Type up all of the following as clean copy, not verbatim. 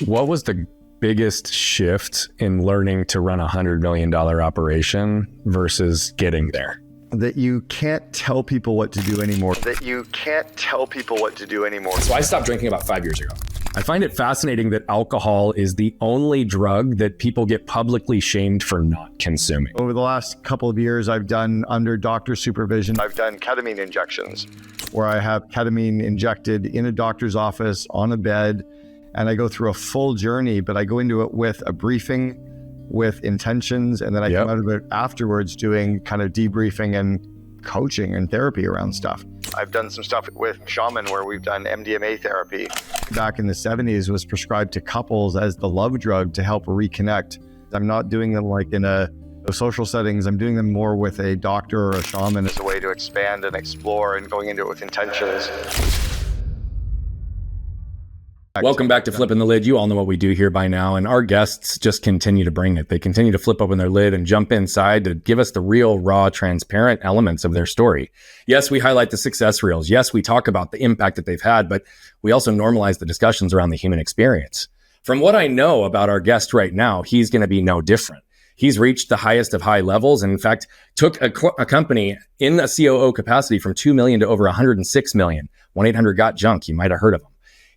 What was the biggest shift in learning to run $100 million operation versus getting there? That you can't tell people what to do anymore. So I stopped drinking about 5 years ago. I find it fascinating that alcohol is the only drug that people get publicly shamed for not consuming. Over the last couple of years, I've done, under doctor supervision, I've done ketamine injections, where I have ketamine injected in a doctor's office on a bed, and I go through a full journey, but I go into it with a briefing, with intentions, and then I come out of it afterwards doing kind of debriefing and coaching and therapy around stuff. I've done some stuff with shaman where we've done MDMA therapy. Back in the 70s was prescribed to couples as the love drug to help reconnect. I'm not doing them like in a social settings. I'm doing them more with a doctor or a shaman as a way to expand and explore and going into it with intentions. Welcome back to Flipping the Lid. You all know what we do here by now, and our guests just continue to bring it. They continue to flip open their lid and jump inside to give us the real, raw, transparent elements of their story. Yes, we highlight the success reels. Yes, we talk about the impact that they've had, but we also normalize the discussions around the human experience. From what I know about our guest right now, he's going to be no different. He's reached the highest of high levels, and in fact, took a company in a COO capacity from 2 million to over 106 million. 1-800-GOT-JUNK. You might have heard of him.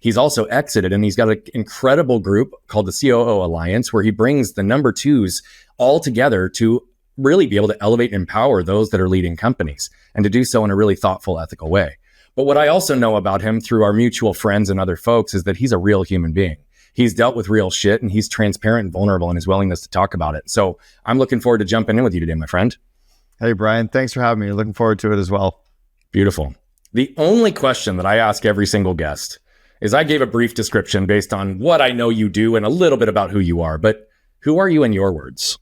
He's also exited, and he's got an incredible group called the COO Alliance, where he brings the number twos all together to really be able to elevate and empower those that are leading companies, and to do so in a really thoughtful, ethical way. But what I also know about him through our mutual friends and other folks is that he's a real human being. He's dealt with real shit, and he's transparent and vulnerable in his willingness to talk about it. So I'm looking forward to jumping in with you today, my friend. Hey, Brian, thanks for having me. Looking forward to it as well. Beautiful. The only question that I ask every single guest is I gave a brief description based on what I know you do and a little bit about who you are, but who are you in your words?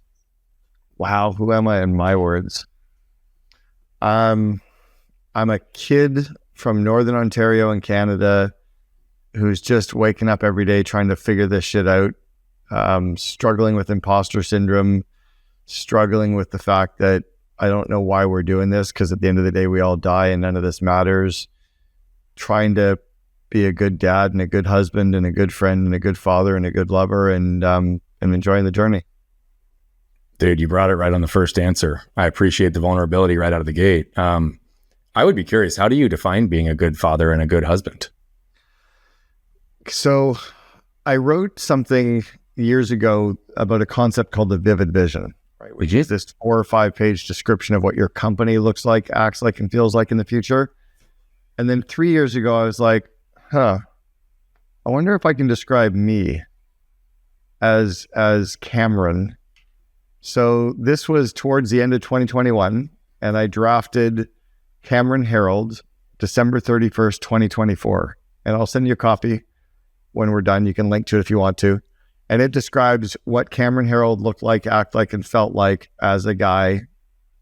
Wow, who am I in my words? I'm a kid from Northern Ontario in Canada who's just waking up every day trying to figure this shit out, struggling with impostor syndrome, struggling with the fact that I don't know why we're doing this, because at the end of the day, we all die and none of this matters, trying to be a good dad and a good husband and a good friend and a good father and a good lover, and enjoying the journey. Dude, you brought it right on the first answer. I appreciate the vulnerability right out of the gate. I would be curious, how do you define being a good father and a good husband? So I wrote something years ago about a concept called the vivid vision, right? Which is this 4 or 5 page description of what your company looks like, acts like, and feels like in the future. And then 3 years ago, I was like, I wonder if I can describe me as Cameron. So this was towards the end of 2021, and I drafted Cameron Herold, December 31st, 2024. And I'll send you a copy when we're done. You can link to it if you want to. And it describes what Cameron Herold looked like, act like, and felt like as a guy,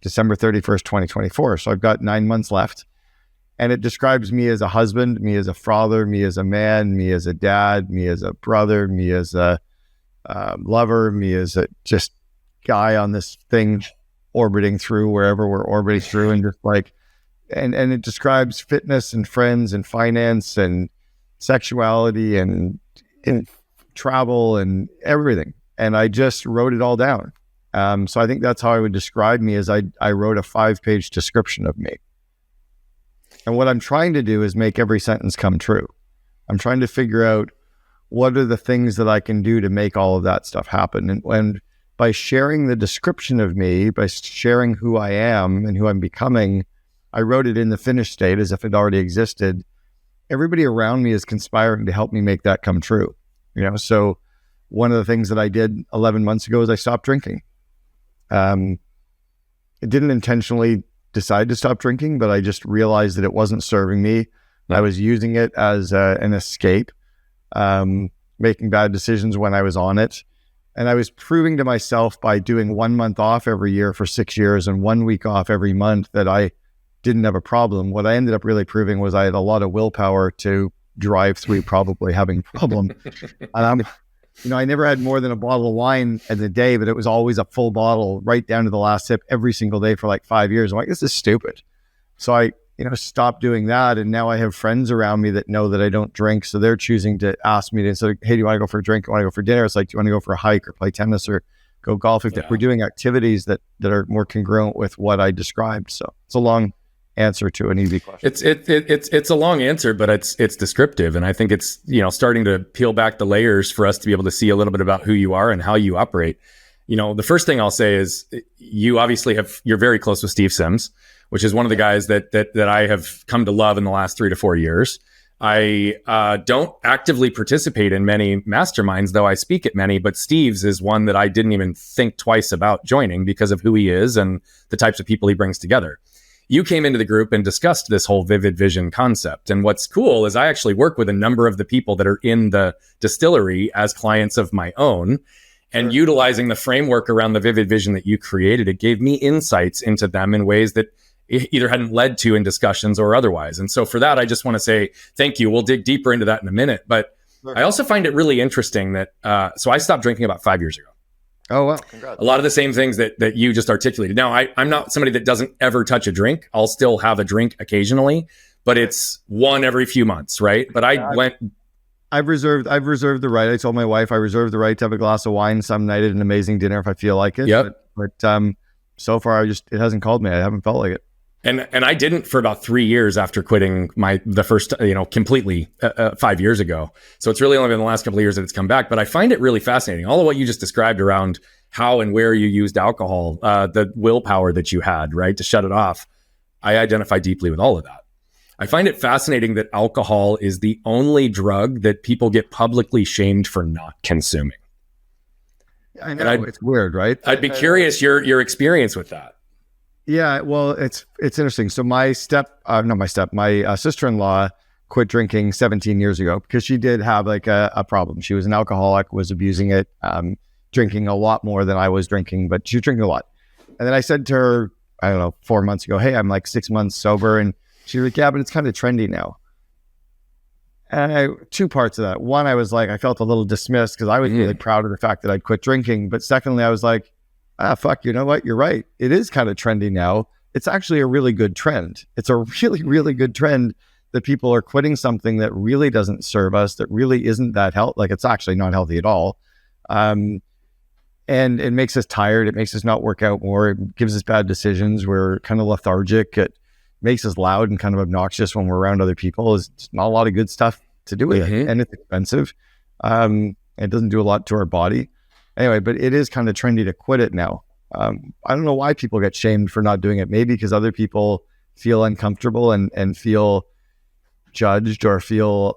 December 31st, 2024. So I've got 9 months left. And it describes me as a husband, me as a father, me as a man, me as a dad, me as a brother, me as a lover, me as a just guy on this thing orbiting through wherever we're orbiting through, and just like, and it describes fitness and friends and finance and sexuality and travel and everything. And I just wrote it all down. So I think that's how I would describe me, as I wrote a 5-page description of me. And what I'm trying to do is make every sentence come true. I'm trying to figure out what are the things that I can do to make all of that stuff happen. And by sharing the description of me, by sharing who I am and who I'm becoming, I wrote it in the finished state as if it already existed. Everybody around me is conspiring to help me make that come true. So one of the things that I did 11 months ago is I stopped drinking. It didn't intentionally decide to stop drinking, but I just realized that it wasn't serving me. I was using it as an escape, making bad decisions when I was on it. And I was proving to myself by doing 1 month off every year for 6 years and 1 week off every month that I didn't have a problem. What I ended up really proving was I had a lot of willpower to drive through probably having a problem. And I never had more than a bottle of wine in a day, but it was always a full bottle right down to the last sip every single day for like 5 years. I'm like, this is stupid. So I stop doing that. And now I have friends around me that know that I don't drink. So they're choosing to ask me to, instead of, hey, do you want to go for a drink? Do you want to go for dinner? It's like, do you want to go for a hike or play tennis or go golfing? We're doing activities that are more congruent with what I described. So it's a long answer to an easy question. It's a long answer, but it's descriptive. And I think it's, starting to peel back the layers for us to be able to see a little bit about who you are and how you operate. The first thing I'll say is you obviously you're very close with Steve Sims, which is one of the guys that I have come to love in the last 3 to 4 years. I don't actively participate in many masterminds, though I speak at many, but Steve's is one that I didn't even think twice about joining because of who he is and the types of people he brings together. You came into the group and discussed this whole vivid vision concept. And what's cool is I actually work with a number of the people that are in the distillery as clients of my own. And utilizing the framework around the vivid vision that you created, it gave me insights into them in ways that either hadn't led to in discussions or otherwise. And so for that, I just want to say thank you. We'll dig deeper into that in a minute. But I also find it really interesting that, so I stopped drinking about 5 years ago. Oh, wow. Congrats. A lot of the same things that you just articulated. Now, I'm not somebody that doesn't ever touch a drink. I'll still have a drink occasionally, but it's one every few months, right? But I've reserved the right. I told my wife I reserve the right to have a glass of wine some night at an amazing dinner if I feel like it. Yep. But so far, it hasn't called me. I haven't felt like it. And I didn't for about 3 years after quitting the first, completely 5 years ago. So it's really only been the last couple of years that it's come back. But I find it really fascinating. All of what you just described around how and where you used alcohol, the willpower that you had, right, to shut it off. I identify deeply with all of that. I find it fascinating that alcohol is the only drug that people get publicly shamed for not consuming. I know, it's weird, right? I'd be curious your experience with that. Yeah, well, it's interesting. So my sister-in-law quit drinking 17 years ago because she did have like a problem. She was an alcoholic, was abusing it, drinking a lot more than I was drinking, but she was drinking a lot. And then I said to her, I don't know, 4 months ago, hey, I'm like 6 months sober. And she was like, yeah, but it's kind of trendy now. And two parts of that. One, I was like, I felt a little dismissed because I was really proud of the fact that I'd quit drinking. But secondly, I was like, fuck, you know what? You're right. It is kind of trendy now. It's actually a really good trend. It's a really, really good trend that people are quitting something that really doesn't serve us, that really isn't that healthy. Like, it's actually not healthy at all. And it makes us tired. It makes us not work out more. It gives us bad decisions. We're kind of lethargic. It makes us loud and kind of obnoxious when we're around other people. It's not a lot of good stuff to do with it. And it's expensive. It doesn't do a lot to our body. Anyway, but it is kind of trendy to quit it now. I don't know why people get shamed for not doing it. Maybe because other people feel uncomfortable and feel judged or feel...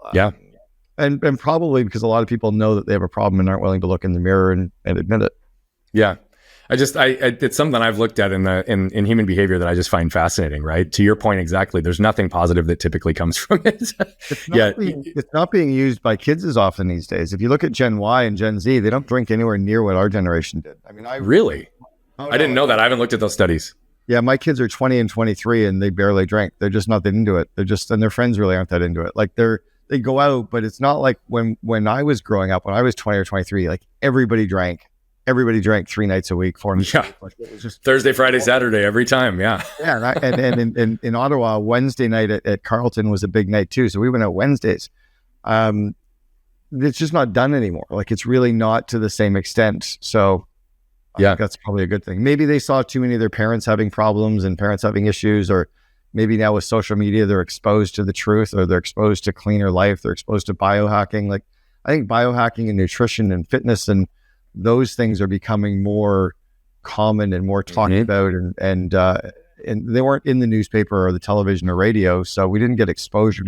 And probably because a lot of people know that they have a problem and aren't willing to look in the mirror and admit it. Yeah. It's something I've looked at in human behavior that I just find fascinating, right? To your point, exactly. There's nothing positive that typically comes from it. It's not being used by kids as often these days. If you look at Gen Y and Gen Z, they don't drink anywhere near what our generation did. I mean, Really? I didn't know that. I haven't looked at those studies. Yeah, my kids are 20 and 23 and they barely drink. They're just not that into it. And their friends really aren't that into it. Like they go out, but it's not like when I was growing up, when I was 20 or 23, like everybody drank 3 nights a week, 4 nights a week. Like, it was just Thursday, Friday, Saturday, every time. Yeah. Yeah. And in Ottawa, Wednesday night at Carleton was a big night too. So we went out Wednesdays. It's just not done anymore. Like, it's really not to the same extent. So I think that's probably a good thing. Maybe they saw too many of their parents having problems and parents having issues, or maybe now with social media, they're exposed to the truth, or they're exposed to cleaner life. They're exposed to biohacking. Like, I think biohacking and nutrition and fitness and those things are becoming more common and more talked about, and they weren't in the newspaper or the television or radio, so we didn't get exposure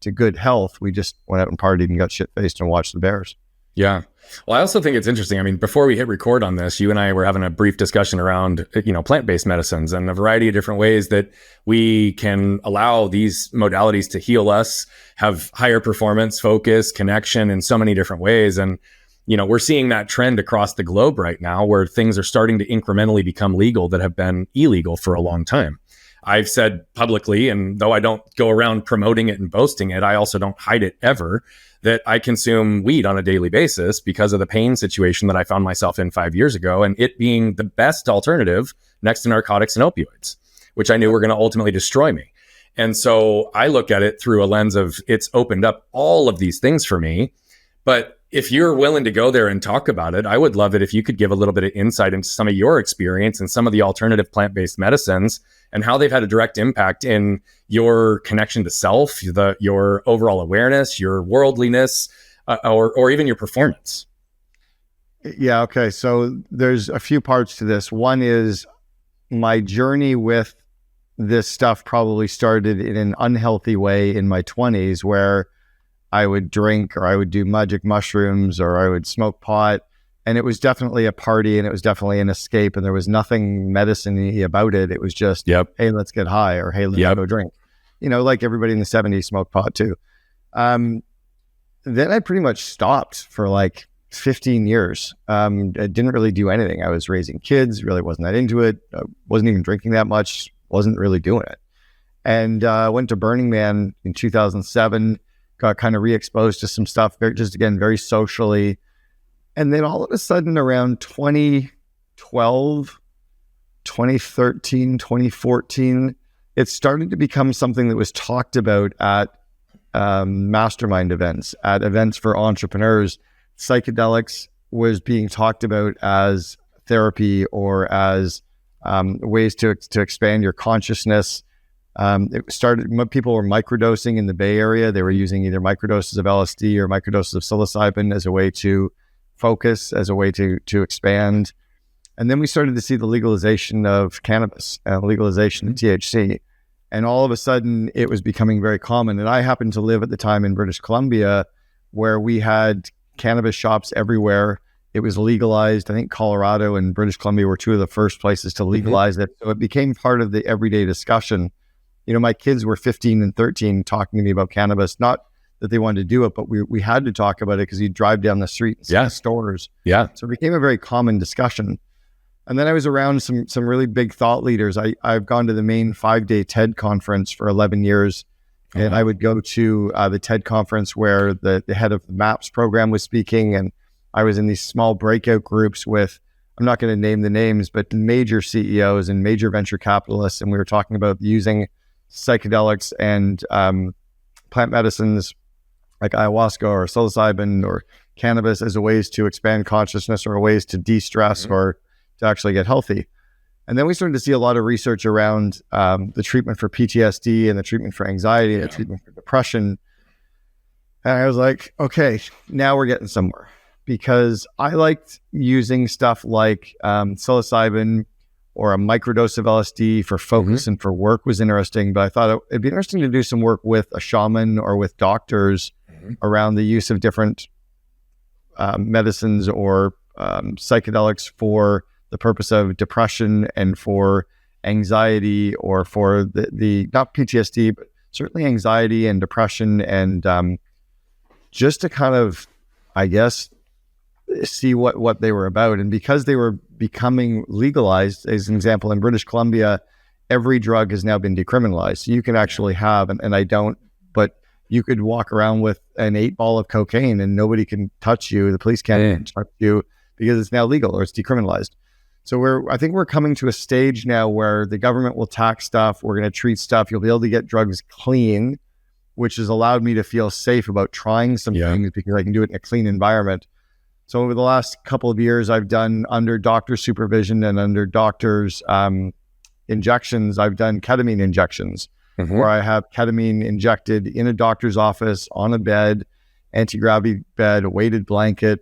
to good health. We just went out and partied and got shit-faced and watched the Bears. Yeah. Well, I also think it's interesting. I mean, before we hit record on this, you and I were having a brief discussion around, plant-based medicines and a variety of different ways that we can allow these modalities to heal us, have higher performance, focus, connection in so many different ways. And we're seeing that trend across the globe right now, where things are starting to incrementally become legal that have been illegal for a long time. I've said publicly, and though I don't go around promoting it and boasting it, I also don't hide it ever, that I consume weed on a daily basis because of the pain situation that I found myself in 5 years ago, and it being the best alternative next to narcotics and opioids, which I knew were going to ultimately destroy me. And so I look at it through a lens of it's opened up all of these things for me. But if you're willing to go there and talk about it, I would love it if you could give a little bit of insight into some of your experience and some of the alternative plant-based medicines and how they've had a direct impact in your connection to self, your overall awareness, your worldliness, or even your performance. Yeah. Okay. So there's a few parts to this. One is my journey with this stuff probably started in an unhealthy way in my 20s, where I would drink, or I would do magic mushrooms, or I would smoke pot. And it was definitely a party, and it was definitely an escape, and there was nothing medicine-y about it. It was just, hey, let's get high, or hey, let's go drink. Like everybody in the 70s smoked pot too. Then I pretty much stopped for like 15 years. I didn't really do anything. I was raising kids, really wasn't that into it. I wasn't even drinking that much, wasn't really doing it. And I went to Burning Man in 2007, got kind of re-exposed to some stuff, very socially. And then all of a sudden around 2012, 2013, 2014, it started to become something that was talked about at mastermind events, at events for entrepreneurs. Psychedelics was being talked about as therapy, or as ways to expand your consciousness. People were microdosing in the Bay Area. They were using either microdoses of LSD or microdoses of psilocybin as a way to focus, as a way to expand. And then we started to see the legalization of cannabis, legalization of THC. And all of a sudden it was becoming very common. And I happened to live at the time in British Columbia, where we had cannabis shops everywhere. It was legalized. I think Colorado and British Columbia were two of the first places to legalize it. So it became part of the everyday discussion. My kids were 15 and 13 talking to me about cannabis, not that they wanted to do it, but we had to talk about it because you'd drive down the street and see stores. Yeah. So it became a very common discussion. And then I was around some really big thought leaders. I've gone to the main 5-day TED conference for 11 years. And I would go to the TED conference where the head of the MAPS program was speaking. And I was in these small breakout groups with, I'm not going to name the names, but major CEOs and major venture capitalists. And we were talking about using psychedelics and plant medicines like ayahuasca or psilocybin or cannabis as a ways to expand consciousness, or ways to de-stress or to actually get healthy. And then we started to see a lot of research around the treatment for PTSD and the treatment for anxiety and the treatment for depression. And I was like, okay, now we're getting somewhere, because I liked using stuff like psilocybin or a microdose of LSD for focus and for work was interesting. But I thought it'd be interesting to do some work with a shaman or with doctors around the use of different medicines or psychedelics for the purpose of depression and for anxiety, or for the not PTSD, but certainly anxiety and depression, and just to kind of, I guess, see what they were about. And because they were becoming legalized, as an example, in British Columbia, every drug has now been decriminalized. So you can actually have, and I don't, but you could walk around with an 8-ball of cocaine and nobody can touch you. The police can't touch you because it's now legal or it's decriminalized. So I think we're coming to a stage now where the government will tax stuff. We're going to treat stuff. You'll be able to get drugs clean, which has allowed me to feel safe about trying some things because I can do it in a clean environment. So over the last couple of years, I've done under doctor supervision and under doctors' injections. I've done ketamine injections where I have ketamine injected in a doctor's office on a bed, anti-gravity bed, a weighted blanket,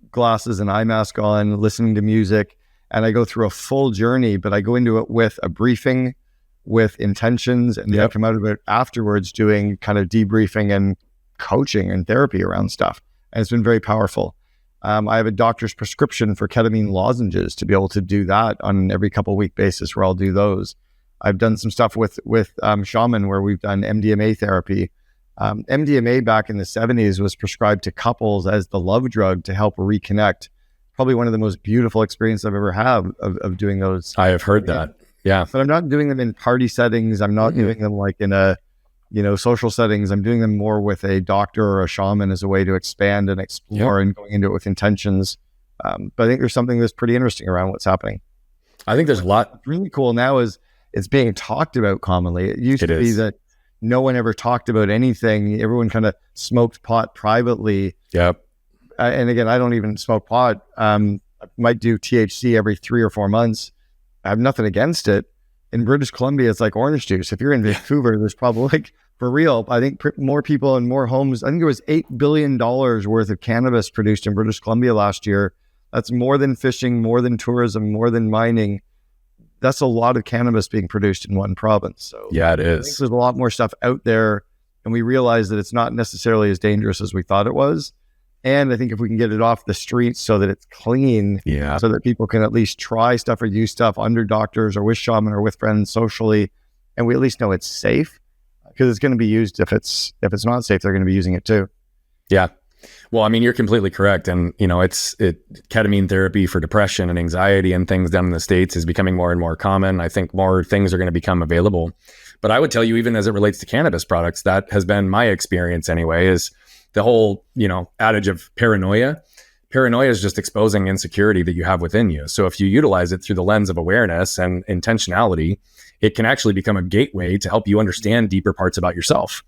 glasses and eye mask on, listening to music. And I go through a full journey, but I go into it with a briefing, with intentions, and I come out of it afterwards doing kind of debriefing and coaching and therapy around stuff. And it's been very powerful. I have a doctor's prescription for ketamine lozenges to be able to do that on an every couple week basis where I'll do those. I've done some stuff with shaman where we've done MDMA therapy. MDMA back in the 70s was prescribed to couples as the love drug to help reconnect. Probably one of the most beautiful experiences I've ever had of doing those. I have heard that. Yeah. But I'm not doing them in party settings. I'm not doing them like in a, social settings. I'm doing them more with a doctor or a shaman as a way to expand and explore and going into it with intentions. But I think there's something that's pretty interesting around what's happening. I think there's a lot. What's really cool now is it's being talked about commonly. It used to be that no one ever talked about anything. Everyone kind of smoked pot privately. Yep. And again, I don't even smoke pot. I might do THC every 3 or 4 months. I have nothing against it. In British Columbia, it's like orange juice. If you're in Vancouver, there's probably like, for real, I think more people and more homes. I think there was $8 billion worth of cannabis produced in British Columbia last year. That's more than fishing, more than tourism, more than mining. That's a lot of cannabis being produced in one province. So yeah, it is. I think there's a lot more stuff out there, and we realize that it's not necessarily as dangerous as we thought it was. And I think if we can get it off the streets so that it's clean, so that people can at least try stuff or use stuff under doctors or with shaman or with friends socially, and we at least know it's safe, because it's going to be used. If it's not safe, they're going to be using it too. Yeah. Well, I mean, you're completely correct. And, ketamine therapy for depression and anxiety and things down in the States is becoming more and more common. I think more things are going to become available. But I would tell you, even as it relates to cannabis products, that has been my experience anyway, is the whole, adage of paranoia. Paranoia is just exposing insecurity that you have within you. So if you utilize it through the lens of awareness and intentionality, it can actually become a gateway to help you understand deeper parts about yourself.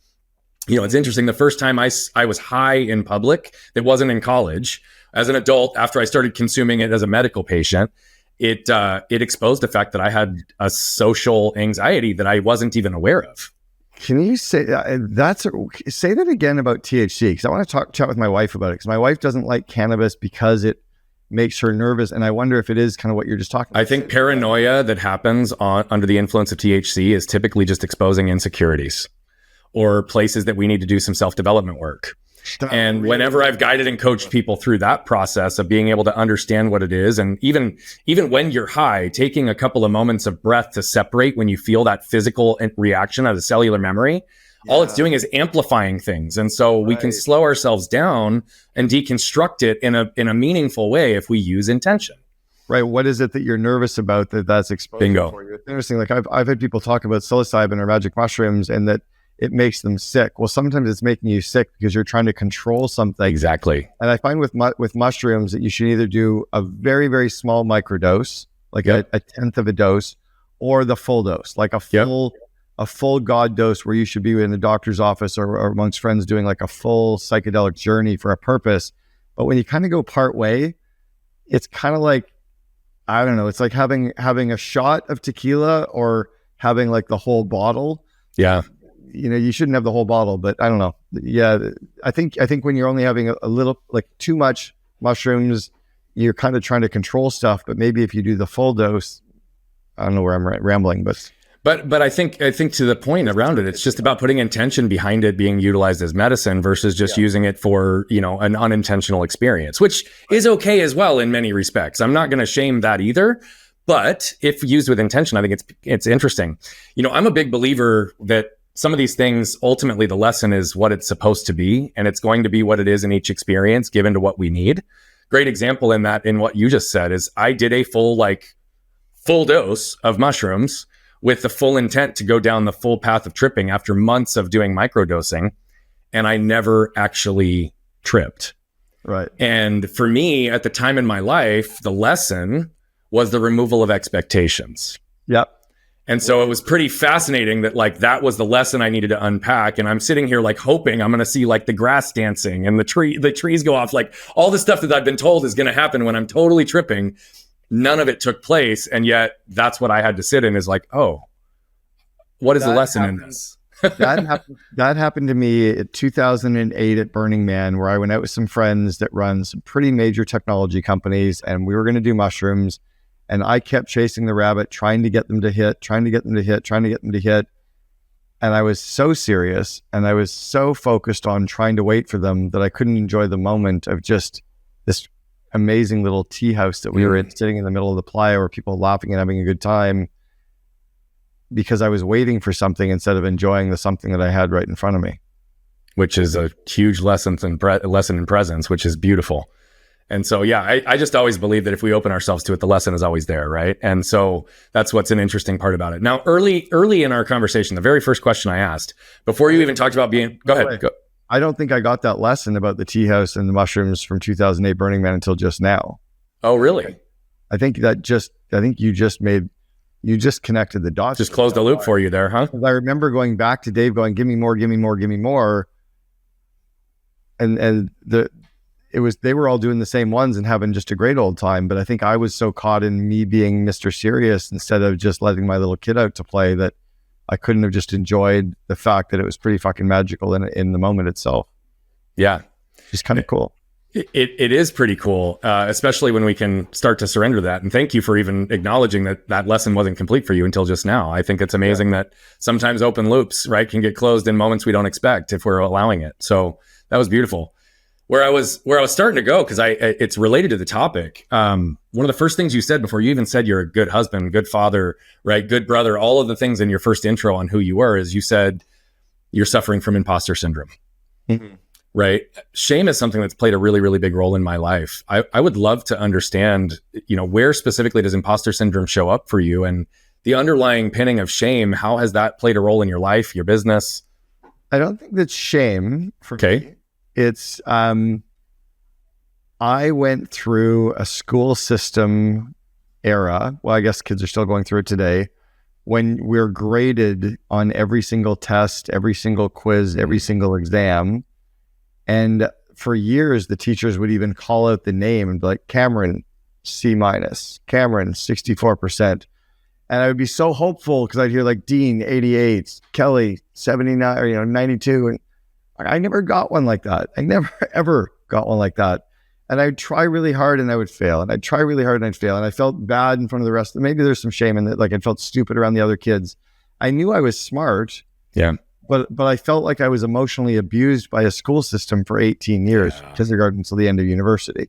It's interesting. The first time I was high in public, that wasn't in college. As an adult, after I started consuming it as a medical patient, it exposed the fact that I had a social anxiety that I wasn't even aware of. Can you say say that again about THC? Because I want to chat with my wife about it. Because my wife doesn't like cannabis because it makes her nervous, and I wonder if it is kind of what you're just talking about. I think paranoia that happens under the influence of THC is typically just exposing insecurities or places that we need to do some self-development work. And whenever I've guided and coached people through that process of being able to understand what it is, and even when you're high, taking a couple of moments of breath to separate when you feel that physical reaction of the cellular memory, all it's doing is amplifying things. And so we can slow ourselves down and deconstruct it in a meaningful way if we use intention. Right. What is it that you're nervous about that's exposed for you? It's interesting. Like I've had people talk about psilocybin or magic mushrooms and that it makes them sick. Well, sometimes it's making you sick because you're trying to control something. Exactly. And I find with mushrooms that you should either do a very, very small microdose, like a tenth of a dose, or the full dose, like a full God dose, where you should be in a doctor's office or amongst friends doing like a full psychedelic journey for a purpose. But when you kind of go part way, it's kind of like, I don't know, it's like having a shot of tequila or having like the whole bottle. Yeah. You shouldn't have the whole bottle, but I don't know. Yeah, I think when you're only having a little, like too much mushrooms, you're kind of trying to control stuff. But maybe if you do the full dose, I don't know where I'm rambling, but I think to the point around it, it's just about putting intention behind it being utilized as medicine versus just using it for, an unintentional experience, which is okay as well in many respects. I'm not going to shame that either. But if used with intention, I think it's interesting. I'm a big believer that some of these things, ultimately, the lesson is what it's supposed to be, and it's going to be what it is in each experience, given to what we need. Great example in what you just said is I did a full dose of mushrooms with the full intent to go down the full path of tripping after months of doing microdosing, and I never actually tripped. Right. And for me, at the time in my life, the lesson was the removal of expectations. Yep. And so it was pretty fascinating that that was the lesson I needed to unpack. And I'm sitting here hoping I'm going to see the grass dancing and the trees go off, all the stuff that I've been told is going to happen when I'm totally tripping. None of it took place. And yet that's what I had to sit in is oh, what is the lesson in this? That happened to me in 2008 at Burning Man, where I went out with some friends that run some pretty major technology companies, and we were going to do mushrooms. And I kept chasing the rabbit, trying to get them to hit. And I was so serious and I was so focused on trying to wait for them that I couldn't enjoy the moment of just this amazing little tea house that we were in, sitting in the middle of the playa where people were laughing and having a good time, because I was waiting for something instead of enjoying the something that I had right in front of me. Which is a huge lesson in presence, which is beautiful. And so, I just always believe that if we open ourselves to it, the lesson is always there, right? And so that's what's an interesting part about it. Now, early in our conversation, the very first question I asked, before you even talked about go ahead. Go. I don't think I got that lesson about the tea house and the mushrooms from 2008 Burning Man until just now. Oh, really? I think you just made you just connected the dots. Just closed the loop for you there, huh? I remember going back to Dave going, give me more, give me more, give me more. And they were all doing the same ones and having just a great old time. But I think I was so caught in me being Mr. Serious instead of just letting my little kid out to play that I couldn't have just enjoyed the fact that it was pretty fucking magical in the moment itself. Yeah. Just kind of cool. It is pretty cool, especially when we can start to surrender that. And thank you for even acknowledging that lesson wasn't complete for you until just now. I think it's amazing that sometimes open loops, right, can get closed in moments we don't expect if we're allowing it. So that was beautiful. Where I was starting to go, because it's related to the topic. One of the first things you said before you even said you're a good husband, good father, right, good brother, all of the things in your first intro on who you were, is you said you're suffering from imposter syndrome. Mm-hmm. Right. Shame is something that's played a really, really big role in my life. I would love to understand, where specifically does imposter syndrome show up for you, and the underlying pinning of shame? How has that played a role in your life, your business? I don't think that's shame for me. It's, I went through a school system era. Well, I guess kids are still going through it today, when we're graded on every single test, every single quiz, every single exam. And for years, the teachers would even call out the name and be like, Cameron, C-, Cameron, 64%. And I would be so hopeful because I'd hear like Dean, 88, Kelly, 79, or 92. And I never got one like that. I never, ever got one like that. And I'd try really hard and I would fail. And I'd try really hard and I'd fail. And I felt bad in front of the rest. Maybe there's some shame in it. Like I felt stupid around the other kids. I knew I was smart. Yeah. But I felt like I was emotionally abused by a school system for 18 years, kindergarten until the end of university.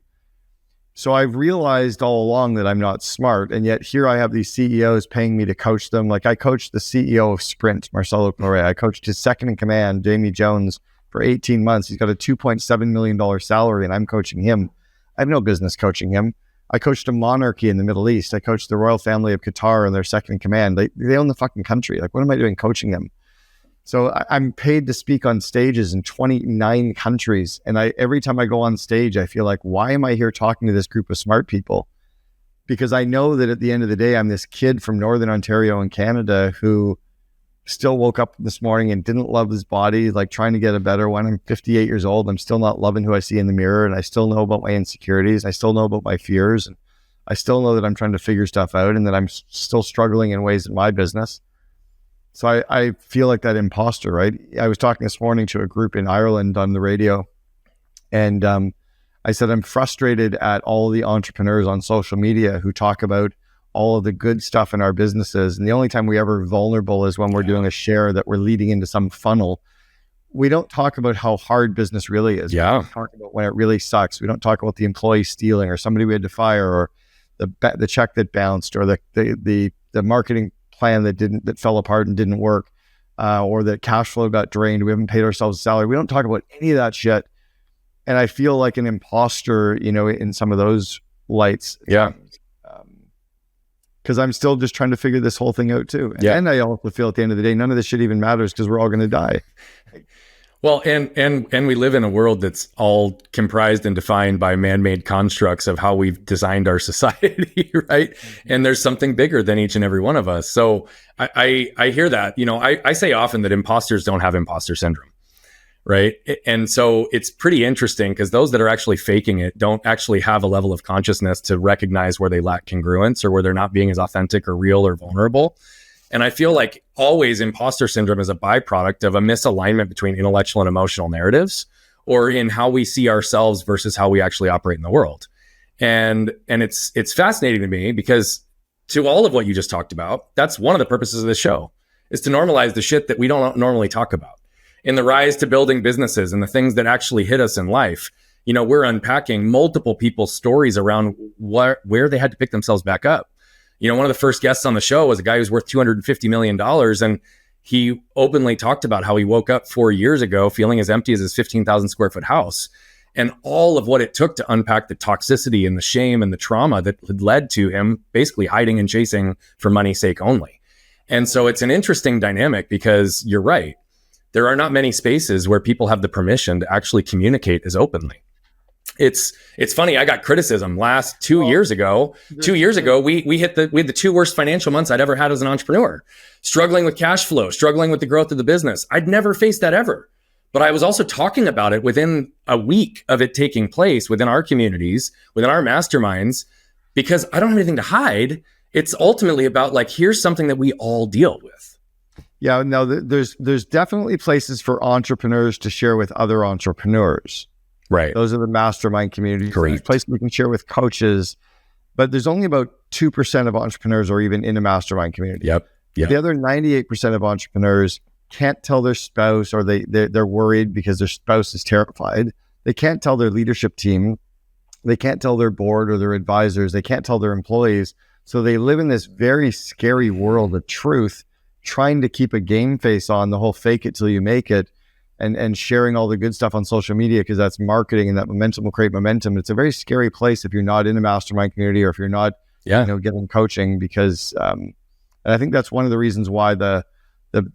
So I've realized all along that I'm not smart. And yet here I have these CEOs paying me to coach them. Like I coached the CEO of Sprint, Marcelo Correa. I coached his second in command, Jamie Jones, for 18 months. He's got a $2.7 million salary and I'm coaching him. I have no business coaching him. I coached a monarchy in the Middle East. I coached the royal family of Qatar and their second in command. They own the fucking country. Like, what am I doing coaching them? So I'm paid to speak on stages in 29 countries. And every time I go on stage, I feel like, why am I here talking to this group of smart people? Because I know that at the end of the day, I'm this kid from Northern Ontario in Canada who still woke up this morning and didn't love his body, like trying to get a better one. I'm 58 years old. I'm still not loving who I see in the mirror. And I still know about my insecurities. I still know about my fears. And I still know that I'm trying to figure stuff out and that I'm still struggling in ways in my business. So I feel like that imposter, right? I was talking this morning to a group in Ireland on the radio, and I said, I'm frustrated at all the entrepreneurs on social media who talk about all of the good stuff in our businesses. And the only time we ever vulnerable is when we're doing a share that we're leading into some funnel. We don't talk about how hard business really is. Yeah. We don't talk about when it really sucks. We don't talk about the employee stealing or somebody we had to fire or the check that bounced or the marketing plan that fell apart and didn't work, or that cash flow got drained. We haven't paid ourselves a salary. We don't talk about any of that shit. And I feel like an imposter, in some of those lights. Yeah. Because I'm still just trying to figure this whole thing out too. Yeah. And I also feel at the end of the day, none of this shit even matters because we're all going to die. Well, and we live in a world that's all comprised and defined by man-made constructs of how we've designed our society, right? And there's something bigger than each and every one of us. So I hear that. I say often that imposters don't have imposter syndrome, right? And so it's pretty interesting because those that are actually faking it don't actually have a level of consciousness to recognize where they lack congruence or where they're not being as authentic or real or vulnerable. And I feel like always imposter syndrome is a byproduct of a misalignment between intellectual and emotional narratives, or in how we see ourselves versus how we actually operate in the world. And it's fascinating to me because to all of what you just talked about, that's one of the purposes of this show, is to normalize the shit that we don't normally talk about. In the rise to building businesses and the things that actually hit us in life, we're unpacking multiple people's stories around where they had to pick themselves back up. One of the first guests on the show was a guy who's worth $250 million. And he openly talked about how he woke up 4 years ago feeling as empty as his 15,000 square foot house, and all of what it took to unpack the toxicity and the shame and the trauma that had led to him basically hiding and chasing for money's sake only. And so it's an interesting dynamic because you're right. There are not many spaces where people have the permission to actually communicate as openly. It's funny. I got criticism last 2 years ago. 2 years ago, we had the two worst financial months I'd ever had as an entrepreneur, struggling with cash flow, struggling with the growth of the business. I'd never faced that ever. But I was also talking about it within a week of it taking place within our communities, within our masterminds, because I don't have anything to hide. It's ultimately about like, here's something that we all deal with. Yeah, no, there's definitely places for entrepreneurs to share with other entrepreneurs. Right. Those are the mastermind communities. Great. There's places we can share with coaches, but there's only about 2% of entrepreneurs are even in a mastermind community. Yep. The other 98% of entrepreneurs can't tell their spouse, or they're worried because their spouse is terrified. They can't tell their leadership team. They can't tell their board or their advisors. They can't tell their employees. So they live in this very scary world of truth, trying to keep a game face on, the whole fake it till you make it, and sharing all the good stuff on social media because that's marketing, and that momentum will create momentum. It's a very scary place if you're not in a mastermind community, or if you're not getting coaching, because and I think that's one of the reasons why the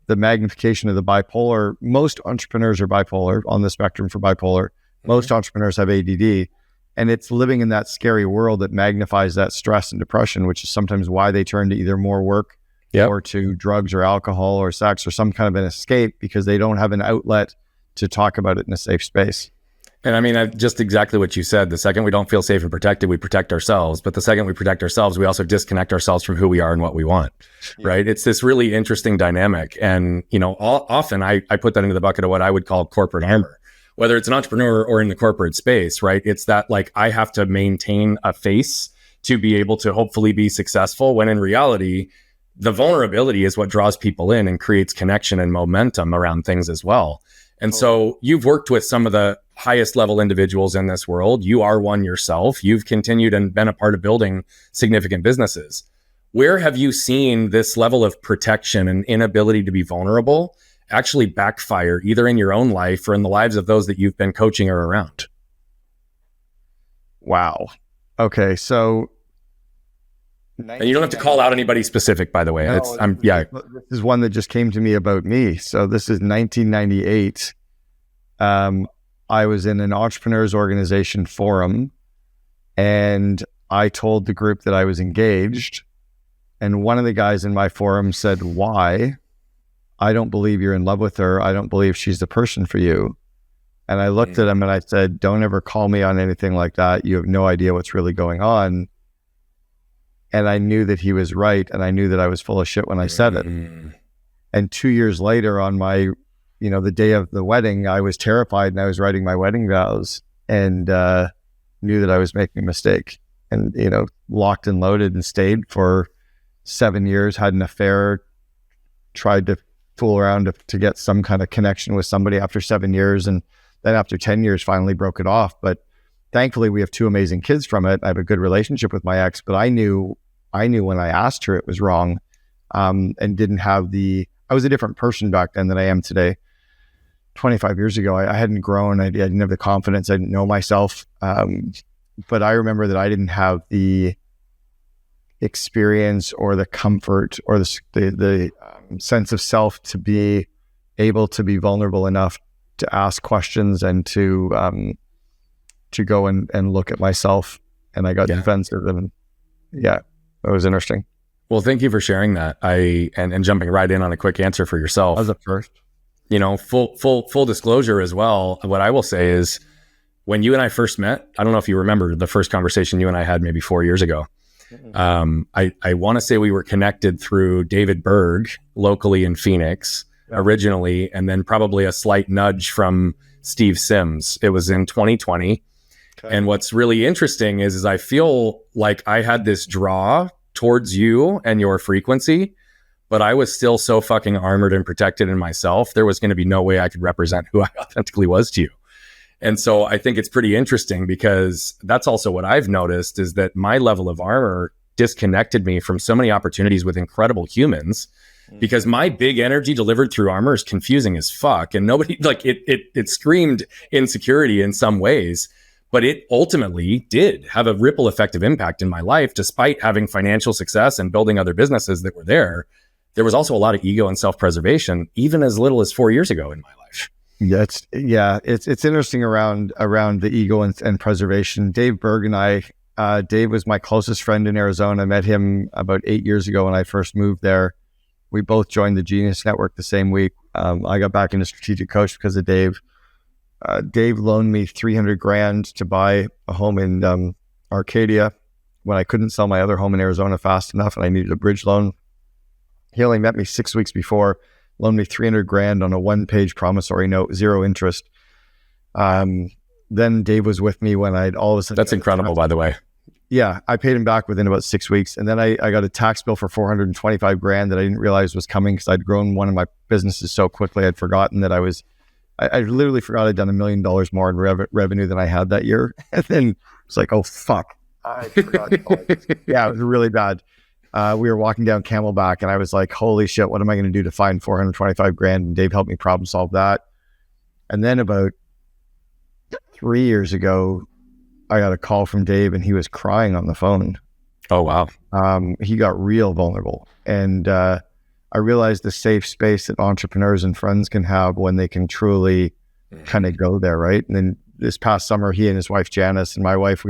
magnification of the bipolar, most entrepreneurs are bipolar on the spectrum for bipolar. Most entrepreneurs have ADD, and it's living in that scary world that magnifies that stress and depression, which is sometimes why they turn to either more work or to drugs or alcohol or sex or some kind of an escape, because they don't have an outlet to talk about it in a safe space. And I mean, just exactly what you said. The second we don't feel safe and protected, we protect ourselves. But the second we protect ourselves, we also disconnect ourselves from who we are and what we want, right? It's this really interesting dynamic. And, often I put that into the bucket of what I would call corporate armor, whether it's an entrepreneur or in the corporate space, right? It's that like, I have to maintain a face to be able to hopefully be successful, when in reality, the vulnerability is what draws people in and creates connection and momentum around things as well. And so you've worked with some of the highest level individuals in this world. You are one yourself. You've continued and been a part of building significant businesses. Where have you seen this level of protection and inability to be vulnerable actually backfire, either in your own life or in the lives of those that you've been coaching or around? Wow. Okay. So, and you don't have to call out anybody specific, by the way. No, this is one that just came to me about me. So this is 1998. I was in an entrepreneurs organization forum, and I told the group that I was engaged. And one of the guys in my forum said, "Why? I don't believe you're in love with her. I don't believe she's the person for you." And I looked at him and I said, "Don't ever call me on anything like that. You have no idea what's really going on." And I knew that he was right. And I knew that I was full of shit when I said it. And 2 years later, on my, the day of the wedding, I was terrified, and I was writing my wedding vows, and knew that I was making a mistake, and, locked and loaded and stayed for 7 years, had an affair, tried to fool around to get some kind of connection with somebody after 7 years. And then after 10 years, finally broke it off. But thankfully, we have 2 amazing kids from it. I have a good relationship with my ex, but I knew when I asked her it was wrong, and didn't have I was a different person back then than I am today. 25 years ago, I hadn't grown. I didn't have the confidence. I didn't know myself. But I remember that I didn't have the experience or the comfort or the sense of self to be able to be vulnerable enough to ask questions and to go and look at myself. And I got defensive, and it was interesting. Well, thank you for sharing that. And jumping right in on a quick answer for yourself. As a first, full disclosure as well. What I will say is, when you and I first met, I don't know if you remember the first conversation you and I had maybe 4 years ago. I want to say we were connected through David Berg locally in Phoenix originally, and then probably a slight nudge from Steve Sims. It was in 2020. Okay. And what's really interesting is I feel like I had this draw towards you and your frequency, but I was still so fucking armored and protected in myself. There was going to be no way I could represent who I authentically was to you. And so I think it's pretty interesting, because that's also what I've noticed, is that my level of armor disconnected me from so many opportunities with incredible humans, because my big energy delivered through armor is confusing as fuck. And nobody, it screamed insecurity in some ways, but it ultimately did have a ripple effect of impact in my life. Despite having financial success and building other businesses that were there was also a lot of ego and self-preservation, even as little as 4 years ago in my life. It's interesting around the ego and preservation. Dave Berg and Dave was my closest friend in Arizona. I met him about 8 years ago when I first moved there. We both joined the Genius Network the same week. I got back into strategic coach because of Dave. Dave loaned me $300,000 to buy a home in Arcadia when I couldn't sell my other home in Arizona fast enough, and I needed a bridge loan. He only met me 6 weeks before, loaned me $300,000 on a one-page promissory note, 0 interest. Then Dave was with me when I'd all of a sudden... That's incredible, by the way. Yeah, I paid him back within about 6 weeks. And then I got a tax bill for $425,000 that I didn't realize was coming because I'd grown one of my businesses so quickly. I'd forgotten that I literally forgot I'd done $1 million more in revenue than I had that year. And then it's like, oh, fuck. I forgot. Yeah, it was really bad. We were walking down Camelback and I was like, holy shit, what am I going to do to find $425,000? And Dave helped me problem solve that. And then about 3 years ago, I got a call from Dave and he was crying on the phone. Oh, wow. He got real vulnerable. And I realized the safe space that entrepreneurs and friends can have when they can truly kind of go there, right? And then this past summer, he and his wife, Janice, and my wife,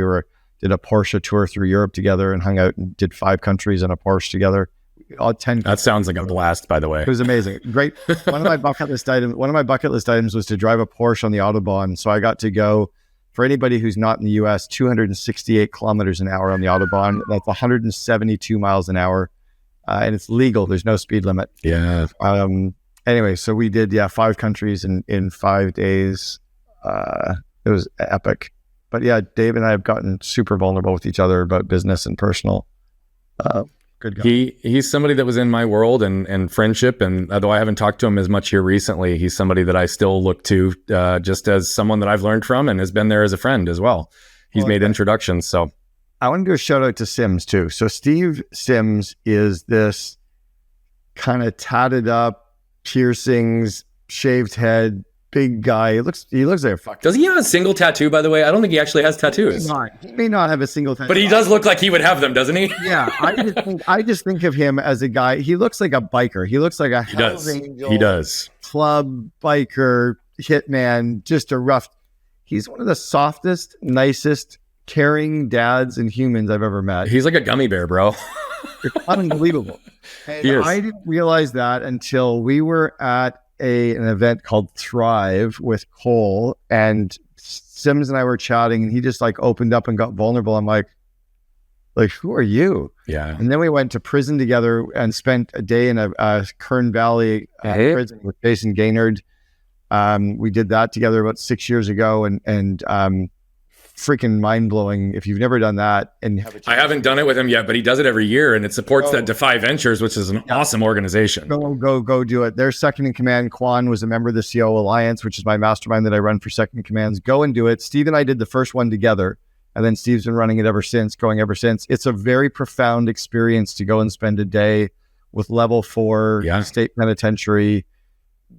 did a Porsche tour through Europe together and hung out and did 5 countries on a Porsche together. All 10. That sounds like a blast, by the way. It was amazing. Great. One of my bucket list items was to drive a Porsche on the Autobahn. So I got to go, for anybody who's not in the US, 268 kilometers an hour on the Autobahn. That's 172 miles an hour. And it's legal. There's no speed limit. Yeah. Anyway, so we did, 5 countries in 5 days. It was epic. But yeah, Dave and I have gotten super vulnerable with each other about business and personal. Good guy. He's somebody that was in my world and friendship. And although I haven't talked to him as much here recently, he's somebody that I still look to just as someone that I've learned from and has been there as a friend as well. He's made introductions. So I want to do a shout out to Sims too. So Steve Sims is this kind of tatted up, piercings, shaved head, big guy. He looks like a fucking... Does he have a single tattoo, by the way? I don't think he actually has tattoos. He may not have a single tattoo. But he does look like he would have them, doesn't he? Yeah. I just think of him as a guy. He looks like a biker. He looks like a Hells Angel. He does. Club biker, hitman, just a rough... He's one of the softest, nicest, caring dads and humans I've ever met. He's like a gummy bear, bro. It's unbelievable. And I didn't realize that until we were at an event called Thrive with Cole, and Sims and I were chatting, and he just like opened up and got vulnerable. I'm like, who are you? Yeah. And then we went to prison together and spent a day in a Kern Valley prison with Jason Gaynard. We did that together about 6 years ago, and freaking mind-blowing if you've never done that. And I haven't done it with him yet, but he does it every year, and it supports that Defy Ventures, which is an awesome organization. Go do it. Their second in command, Quan, was a member of the COO Alliance, which is my mastermind that I run for second in commands. Go and do it. Steve and I did the first one together, and then Steve's been running it ever since. It's a very profound experience to go and spend a day with level 4 state penitentiary.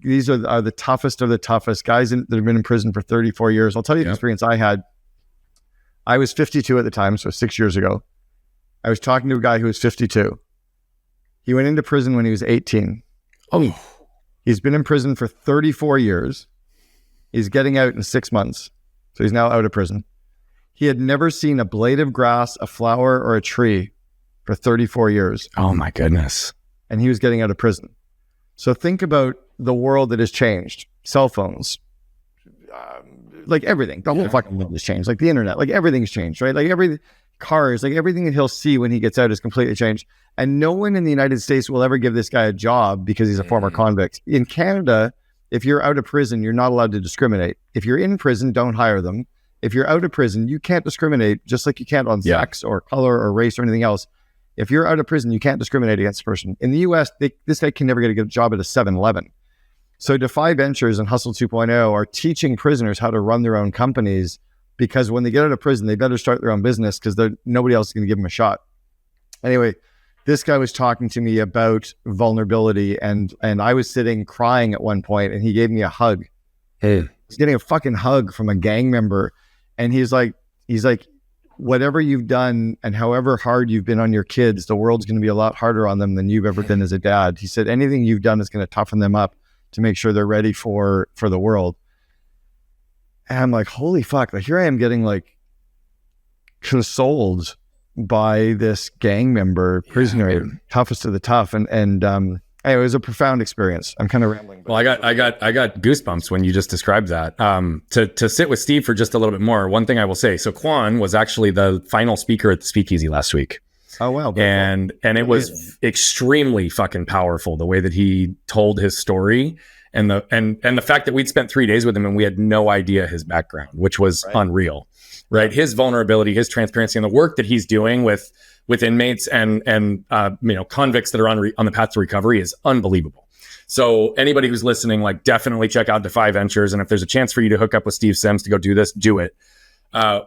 These are the toughest of the toughest guys that have been in prison for 34 years. I'll tell you the experience I had. I was 52 at the time, so 6 years ago. I was talking to a guy who was 52. He went into prison when he was 18. Oh. He's been in prison for 34 years. He's getting out in 6 months. So he's now out of prison. He had never seen a blade of grass, a flower, or a tree for 34 years. Oh my goodness. And he was getting out of prison. So think about the world that has changed. Cell phones, like everything, the whole fucking world has changed. Like the internet, like everything's changed, right? Like cars, like everything that he'll see when he gets out is completely changed. And no one in the United States will ever give this guy a job because he's a former convict. In Canada, if you're out of prison, you're not allowed to discriminate. If you're in prison, don't hire them. If you're out of prison, you can't discriminate, just like you can't on sex or color or race or anything else. If you're out of prison, you can't discriminate against a person. In the US, this guy can never get a good job at a 7-Eleven. So Defy Ventures and Hustle 2.0 are teaching prisoners how to run their own companies, because when they get out of prison, they better start their own business because nobody else is going to give them a shot. Anyway, this guy was talking to me about vulnerability, and I was sitting crying at one point, and he gave me a hug. Hey. He's getting a fucking hug from a gang member, and he's like, whatever you've done and however hard you've been on your kids, the world's going to be a lot harder on them than you've ever been as a dad. He said, anything you've done is going to toughen them up to make sure they're ready for the world. And I'm like, holy fuck, like here I am getting like consoled by this gang member, prisoner, toughest of the tough. And anyway, it was a profound experience. I'm kind of rambling. Well, I got goosebumps when you just described that. To sit with Steve for just a little bit more, one thing I will say. So Quan was actually the final speaker at the Speakeasy last week. Oh, wow. And it was extremely fucking powerful, the way that he told his story and the fact that we'd spent 3 days with him and we had no idea his background, which was unreal, right? His vulnerability, his transparency, and the work that he's doing with inmates and convicts that are on the path to recovery is unbelievable. So anybody who's listening, like, definitely check out Defy Ventures. And if there's a chance for you to hook up with Steve Sims to go do this, do it.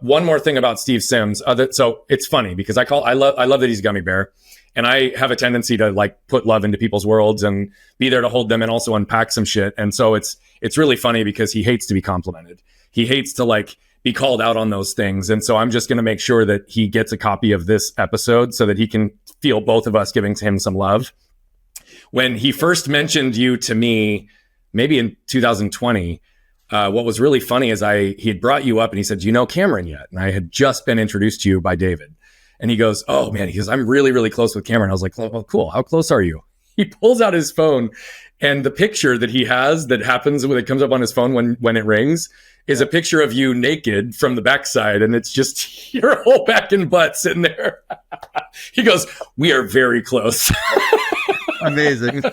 One more thing about Steve Sims. So it's funny because I love that he's a gummy bear, and I have a tendency to like put love into people's worlds and be there to hold them and also unpack some shit. And so it's really funny because he hates to be complimented. He hates to like be called out on those things. And so I'm just going to make sure that he gets a copy of this episode so that he can feel both of us giving him some love. When he first mentioned you to me, maybe in 2020, what was really funny is he had brought you up and he said, "Do you know Cameron yet?" And I had just been introduced to you by David. And he goes, "Oh man," he goes, "I'm really, really close with Cameron." I was like, "Well, cool. How close are you?" He pulls out his phone, and the picture that he has that happens when it comes up on his phone when it rings is a picture of you naked from the backside. And it's just your whole back and butt sitting there. He goes, "We are very close." Amazing.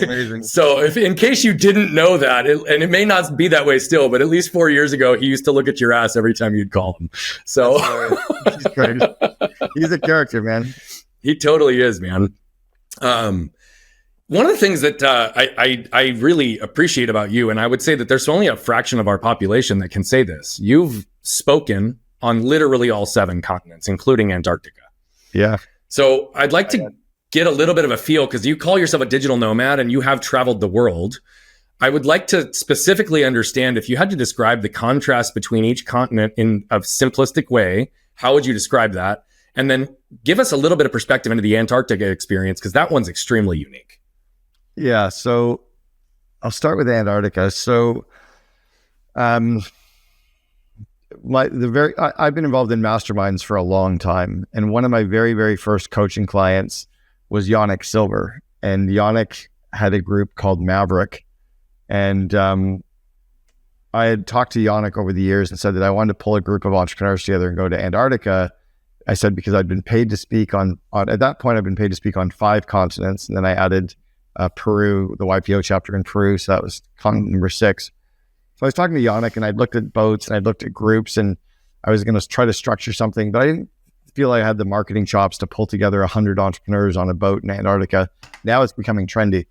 Amazing. So if in case you didn't know that, and it may not be that way still, but at least 4 years ago, he used to look at your ass every time you'd call him. So he's great. He's a character, man. He totally is, man. One of the things that I really appreciate about you, and I would say that there's only a fraction of our population that can say this. You've spoken on literally all 7 continents, including Antarctica. Yeah. So I'd like to get a little bit of a feel, because you call yourself a digital nomad and you have traveled the world. I would like to specifically understand, if you had to describe the contrast between each continent in a simplistic way, how would you describe that? And then give us a little bit of perspective into the Antarctica experience, because that one's extremely unique. Yeah. So I'll start with Antarctica. So I've been involved in masterminds for a long time. And one of my very, very first coaching clients was Yannick Silver. And Yannick had a group called Maverick. And I had talked to Yannick over the years and said that I wanted to pull a group of entrepreneurs together and go to Antarctica. I said, because I'd been paid to speak on at that point, I'd been paid to speak on 5 continents. And then I added Peru, the YPO chapter in Peru. So that was continent number 6. So I was talking to Yannick, and I'd looked at boats and I'd looked at groups, and I was going to try to structure something, but I didn't feel like I had the marketing chops to pull together 100 entrepreneurs on a boat in Antarctica. Now it's becoming trendy.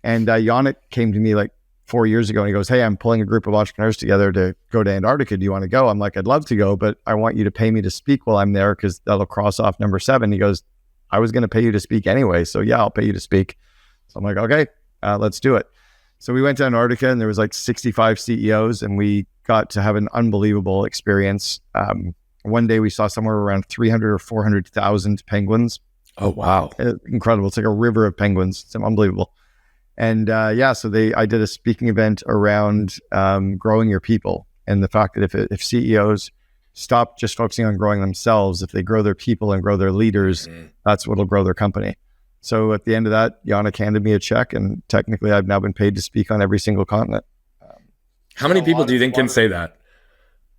And Yannick came to me like 4 years ago and he goes, "Hey, I'm pulling a group of entrepreneurs together to go to Antarctica. Do you want to go?" I'm like, "I'd love to go, but I want you to pay me to speak while I'm there, because that'll cross off number 7. He goes, "I was going to pay you to speak anyway. So yeah, I'll pay you to speak." So I'm like, "Okay, let's do it." So we went to Antarctica, and there was like 65 CEOs, and we got to have an unbelievable experience. One day we saw somewhere around 300 or 400,000 penguins. Oh, wow. Incredible. It's like a river of penguins. It's unbelievable. And so I did a speaking event around growing your people, and the fact that if CEOs stop just focusing on growing themselves, if they grow their people and grow their leaders, that's what'll grow their company. So at the end of that, Yannick handed me a check, and technically I've now been paid to speak on every single continent. How many people do you think can say that?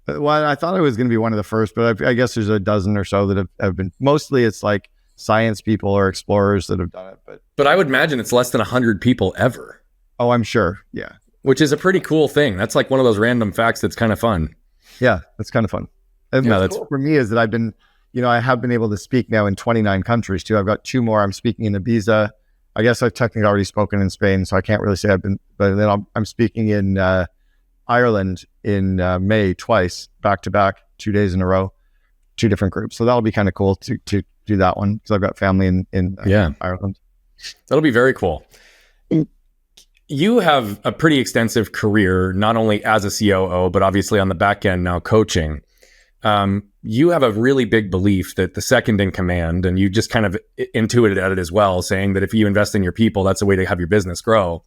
Well, I thought I was going to be one of the first, but I guess there's a dozen or so that have been. Mostly it's like science people or explorers that have done it. But I would imagine it's less than 100 people ever. Oh, I'm sure. Yeah. Which is a pretty cool thing. That's like one of those random facts that's kind of fun. Yeah, that's kind of fun. And what's cool for me is that I have been able to speak now in 29 countries too. I've got 2 more. I'm speaking in Ibiza. I guess I've technically already spoken in Spain, so I can't really say I've been, but then I'm speaking in Ireland in May twice, back to back, 2 days in a row, 2 different groups. So that'll be kind of cool to do that one, because I've got family in Ireland. That'll be very cool. You have a pretty extensive career, not only as a COO, but obviously on the back end now coaching. You have a really big belief that the second in command, and you just kind of intuited at it as well, saying that if you invest in your people, that's a way to have your business grow.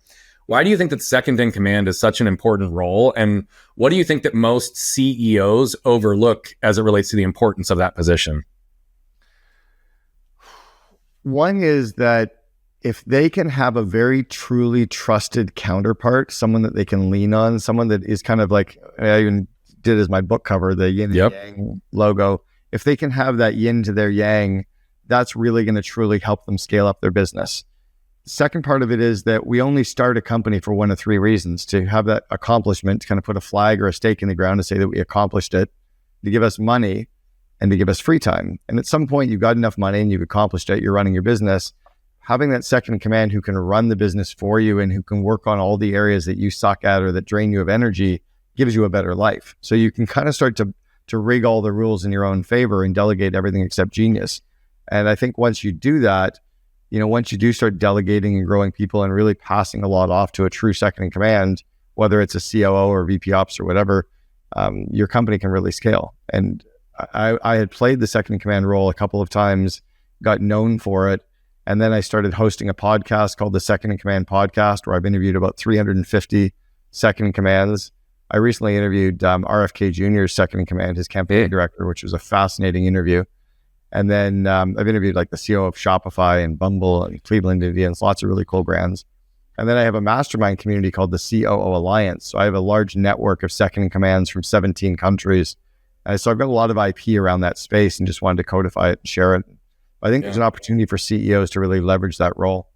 Why do you think that second in command is such an important role? And what do you think that most CEOs overlook as it relates to the importance of that position? One is that if they can have a very truly trusted counterpart, someone that they can lean on, someone that is kind of like, I even did as my book cover, the yin and yang logo. If they can have that yin to their yang, that's really going to truly help them scale up their business. The second part of it is that we only start a company for one of three reasons: to have that accomplishment, to kind of put a flag or a stake in the ground to say that we accomplished it, to give us money, and to give us free time. And at some point, you've got enough money and you've accomplished it, you're running your business. Having that second in command who can run the business for you and who can work on all the areas that you suck at or that drain you of energy gives you a better life. So you can kind of start to rig all the rules in your own favor and delegate everything except genius. And I think once you do that, once you do start delegating and growing people and really passing a lot off to a true second in command, whether it's a COO or VP Ops or whatever, your company can really scale. And I had played the second in command role a couple of times, got known for it. And then I started hosting a podcast called the Second in Command Podcast, where I've interviewed about 350 second in commands. I recently interviewed RFK Jr.'s second in command, his campaign director, which was a fascinating interview. And then I've interviewed like the CEO of Shopify and Bumble and Cleveland Indians, lots of really cool brands. And then I have a mastermind community called the COO Alliance. So I have a large network of second in commands from 17 countries. So I've got a lot of IP around that space and just wanted to codify it and share it. I think there's an opportunity for CEOs to really leverage that role.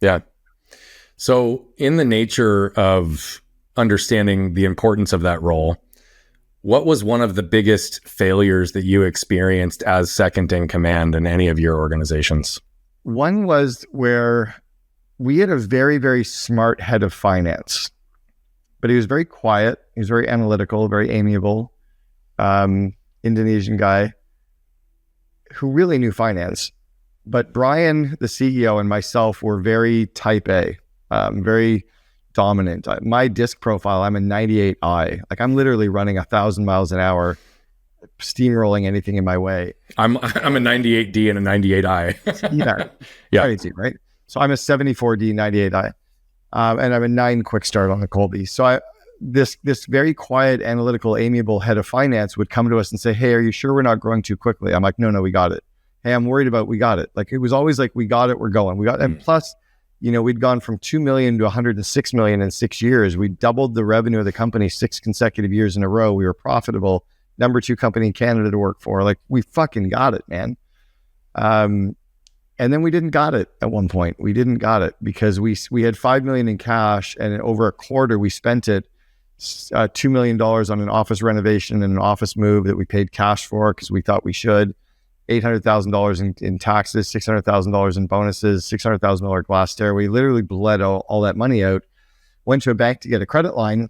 Yeah. So in the nature of understanding the importance of that role, what was one of the biggest failures that you experienced as second in command in any of your organizations? One was where we had a very, very smart head of finance, but he was very quiet. He was very analytical, very amiable, Indonesian guy who really knew finance. But Brian, the CEO, and myself were very type A, very dominant. My disc profile, I'm a 98I. Like I'm literally running 1,000 miles an hour, steamrolling anything in my way. I'm a 98D and a 98I. Yeah. Crazy, right? So I'm a 74D 98I, and I'm a 9 quick start on the Colby. So this very quiet, analytical, amiable head of finance would come to us and say, "Hey, are you sure we're not growing too quickly?" I'm like, "No, we got it." "Hey, I'm worried about we got it." Like it was always like, "We got it, we're going." And plus, we'd gone from 2 million to 106 million in 6 years. We doubled the revenue of the company 6 consecutive years in a row. We were profitable, number 2 company in Canada to work for. Like we fucking got it, man. And then we didn't got it at one point. We didn't got it because we had 5 million in cash, and over a quarter we spent it, $2 million on an office renovation and an office move that we paid cash for because we thought we should. $800,000 in taxes, $600,000 in bonuses, $600,000 glass stair. We literally bled all that money out, went to a bank to get a credit line,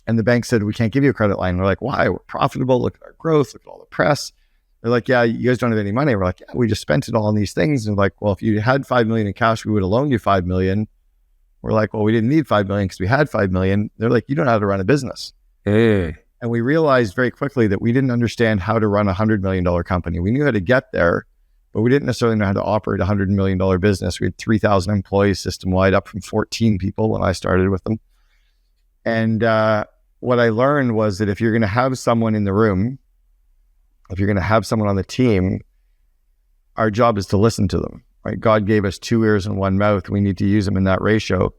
and the bank said, "We can't give you a credit line." We're like, "Why? We're profitable. Look at our growth. Look at all the press." They're like, "Yeah, you guys don't have any money." We're like, "Yeah, we just spent it all on these things." And like, "Well, if you had 5 million in cash, we would have loaned you 5 million. We're like, "Well, we didn't need 5 million because we had 5 million. They're like, "You don't know how to run a business." And we realized very quickly that we didn't understand how to run a $100 million company. We knew how to get there, but we didn't necessarily know how to operate a $100 million business. We had 3,000 employees system-wide, up from 14 people when I started with them. And what I learned was that if you're going to have someone in the room, if you're going to have someone on the team, our job is to listen to them. Right? God gave us 2 ears and 1 mouth. We need to use them in that ratio.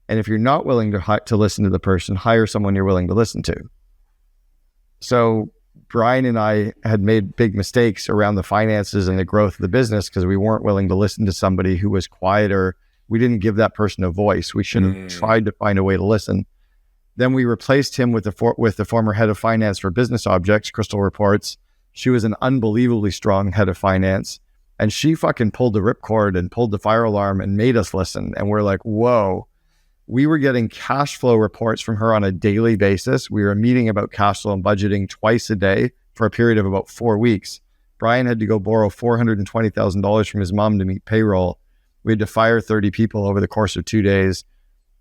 And if you're not willing to listen to the person, hire someone you're willing to listen to. So Brian and I had made big mistakes around the finances and the growth of the business because we weren't willing to listen to somebody who was quieter. We didn't give that person a voice. We should have tried to find a way to listen. Then we replaced him with the former head of finance for business objects, Crystal Reports. She was an unbelievably strong head of finance, and she fucking pulled the ripcord and pulled the fire alarm and made us listen. And we're like, whoa. We were getting cash flow reports from her on a daily basis. We were meeting about cash flow and budgeting twice a day for a period of about 4 weeks. Brian had to go borrow $420,000 from his mom to meet payroll. We had to fire 30 people over the course of 2 days.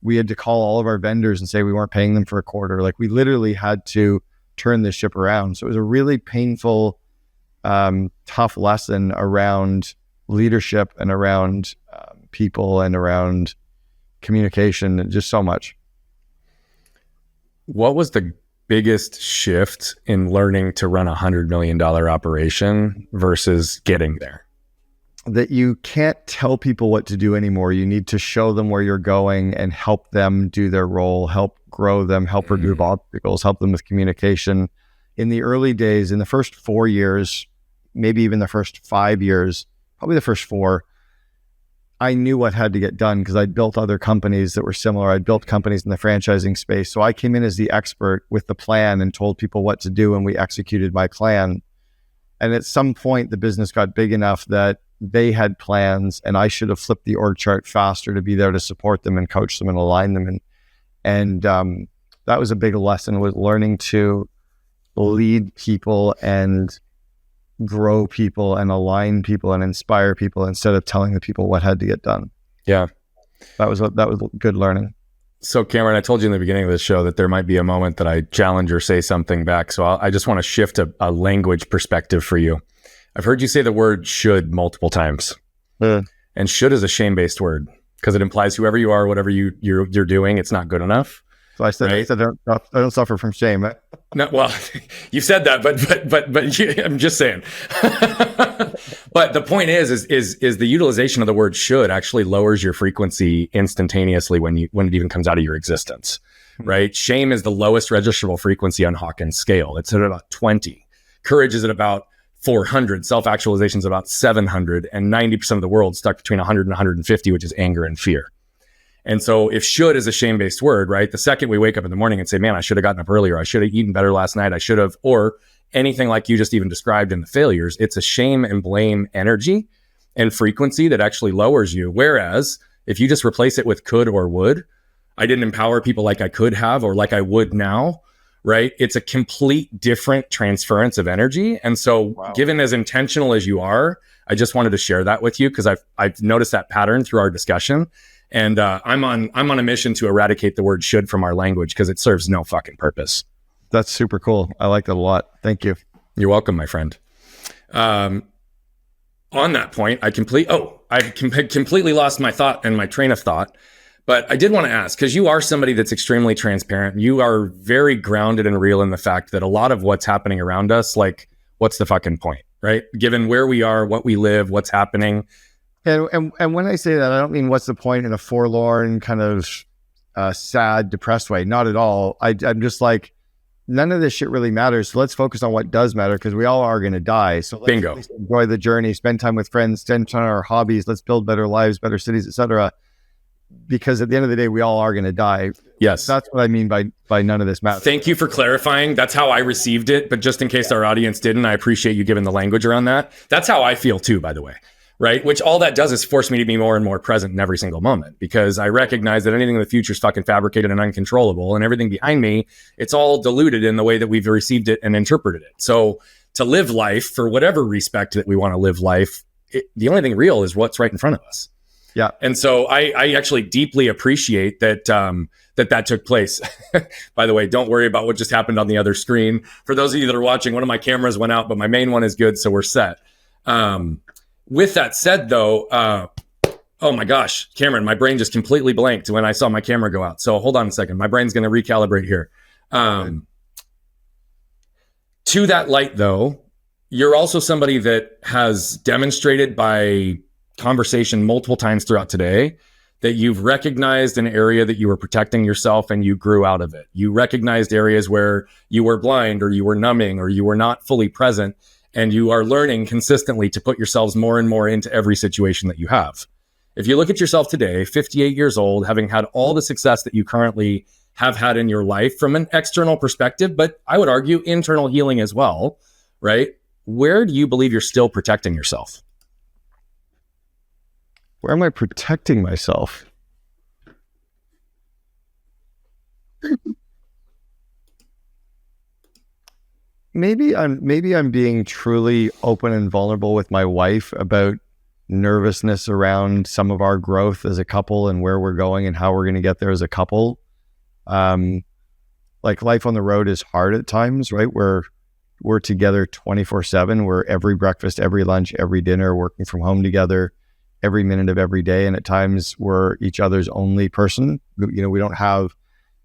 We had to call all of our vendors and say we weren't paying them for a quarter. Like we literally had to turn this ship around. So it was a really painful, tough lesson around leadership and around people and around communication, and just so much. What was the biggest shift in learning to run $100 million operation versus getting there? That you can't tell people what to do anymore. You need to show them where you're going and help them do their role, help grow them, help remove obstacles, help them with communication. In the early days, in the first 4 years, maybe even the first 5 years, probably the first 4, I knew what had to get done because I'd built other companies that were similar. I'd built companies in the franchising space. So I came in as the expert with the plan and told people what to do, and we executed my plan. And at some point, the business got big enough that they had plans, and I should have flipped the org chart faster to be there to support them and coach them and align them. And that was a big lesson, was learning to lead people and grow people and align people and inspire people instead of telling the people what had to get done. Yeah. That was good learning. So Cameron, I told you in the beginning of this show that there might be a moment that I challenge or say something back. So I just want to shift a language perspective for you. I've heard you say the word should multiple times. And should is a shame-based word because it implies whoever you are, whatever you're doing, it's not good enough. So I said, right? I don't suffer from shame. No, well, you said that, but I'm just saying. But the point is the utilization of the word should actually lowers your frequency instantaneously when it even comes out of your existence, right? Shame is the lowest registrable frequency on Hawkins' scale. It's at about 20. Courage is at about 400. Self-actualization is about 700, and 90% of the world stuck between 100 and 150, which is anger and fear. And so if should is a shame-based word, right? The second we wake up in the morning and say, man, I should have gotten up earlier. I should have eaten better last night. I should have, or anything like you just even described in the failures, it's a shame and blame energy and frequency that actually lowers you. Whereas if you just replace it with could or would, I didn't empower people like I could have or like I would now, right? It's a complete different transference of energy. And so given as intentional as you are, I just wanted to share that with you because I've noticed that pattern through our discussion. And I'm on a mission to eradicate the word should from our language because it serves no fucking purpose. That's super cool. I like that a lot. Thank you. You're welcome, my friend. On that point, I completely lost my thought and my train of thought. But I did want to ask, because you are somebody that's extremely transparent. You are very grounded and real in the fact that a lot of what's happening around us, like, what's the fucking point, right? Given where we are, what we live, what's happening. And when I say that, I don't mean what's the point in a forlorn kind of sad, depressed way. Not at all. I'm just like, none of this shit really matters. So let's focus on what does matter because we all are going to die. So let's Bingo. Enjoy the journey, spend time with friends, spend time on our hobbies. Let's build better lives, better cities, etc. Because at the end of the day, we all are going to die. Yes. That's what I mean by none of this matters. Thank you for clarifying. That's how I received it. But just in case our audience didn't, I appreciate you giving the language around that. That's how I feel too, by the way. Right? Which all that does is force me to be more and more present in every single moment because I recognize that anything in the future is fucking fabricated and uncontrollable and everything behind me, it's all diluted in the way that we've received it and interpreted it. So to live life for whatever respect that we want to live life, the only thing real is what's right in front of us. Yeah. And so I actually deeply appreciate that, that took place. By the way, don't worry about what just happened on the other screen. For those of you that are watching, one of my cameras went out, but my main one is good. So we're set. With that said, though, oh my gosh, Cameron, my brain just completely blanked when I saw my camera go out. So hold on a second. My brain's going to recalibrate here. To that light, though, you're also somebody that has demonstrated by conversation multiple times throughout today that you've recognized an area that you were protecting yourself and you grew out of it. You recognized areas where you were blind or you were numbing or you were not fully present. And you are learning consistently to put yourselves more and more into every situation that you have. If you look at yourself today, 58 years old, having had all the success that you currently have had in your life from an external perspective, but I would argue internal healing as well, right? Where do you believe you're still protecting yourself? Where am I protecting myself? Maybe I'm being truly open and vulnerable with my wife about nervousness around some of our growth as a couple and where we're going and how we're going to get there as a couple. Like life on the road is hard at times, right? We're together 24/7. We're every breakfast, every lunch, every dinner, working from home together. every minute of every day. And at times we're each other's only person. We don't have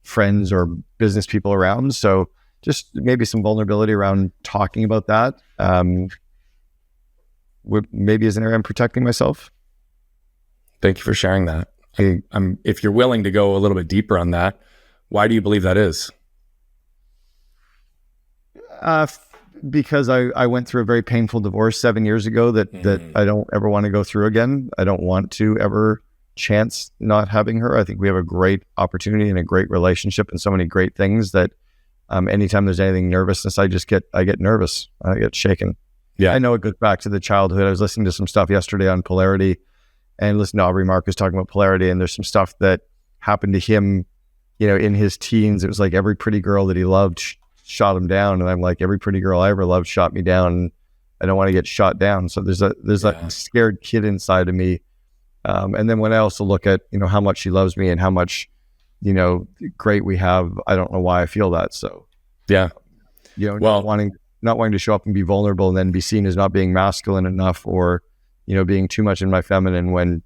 friends or business people around. So just maybe some vulnerability around talking about that. Maybe as an area I'm protecting myself. Thank you for sharing that. If you're willing to go a little bit deeper on that, why do you believe that is? Because I went through a very painful divorce 7 years ago that I don't ever want to go through again. I don't want to ever chance not having her. I think we have a great opportunity and a great relationship and so many great things that anytime there's anything nervousness, I get nervous. I get shaken. Yeah. I know it goes back to the childhood. I was listening to some stuff yesterday on polarity and listening to Aubrey Marcus talking about polarity, and there's some stuff that happened to him, in his teens. It was like every pretty girl that he loved shot him down. And I'm like, every pretty girl I ever loved shot me down. And I don't want to get shot down. So there's that scared kid inside of me. And then when I also look at, how much she loves me and how much, great we have, I don't know why I feel that. So yeah, not wanting to show up and be vulnerable and then be seen as not being masculine enough or, being too much in my feminine when,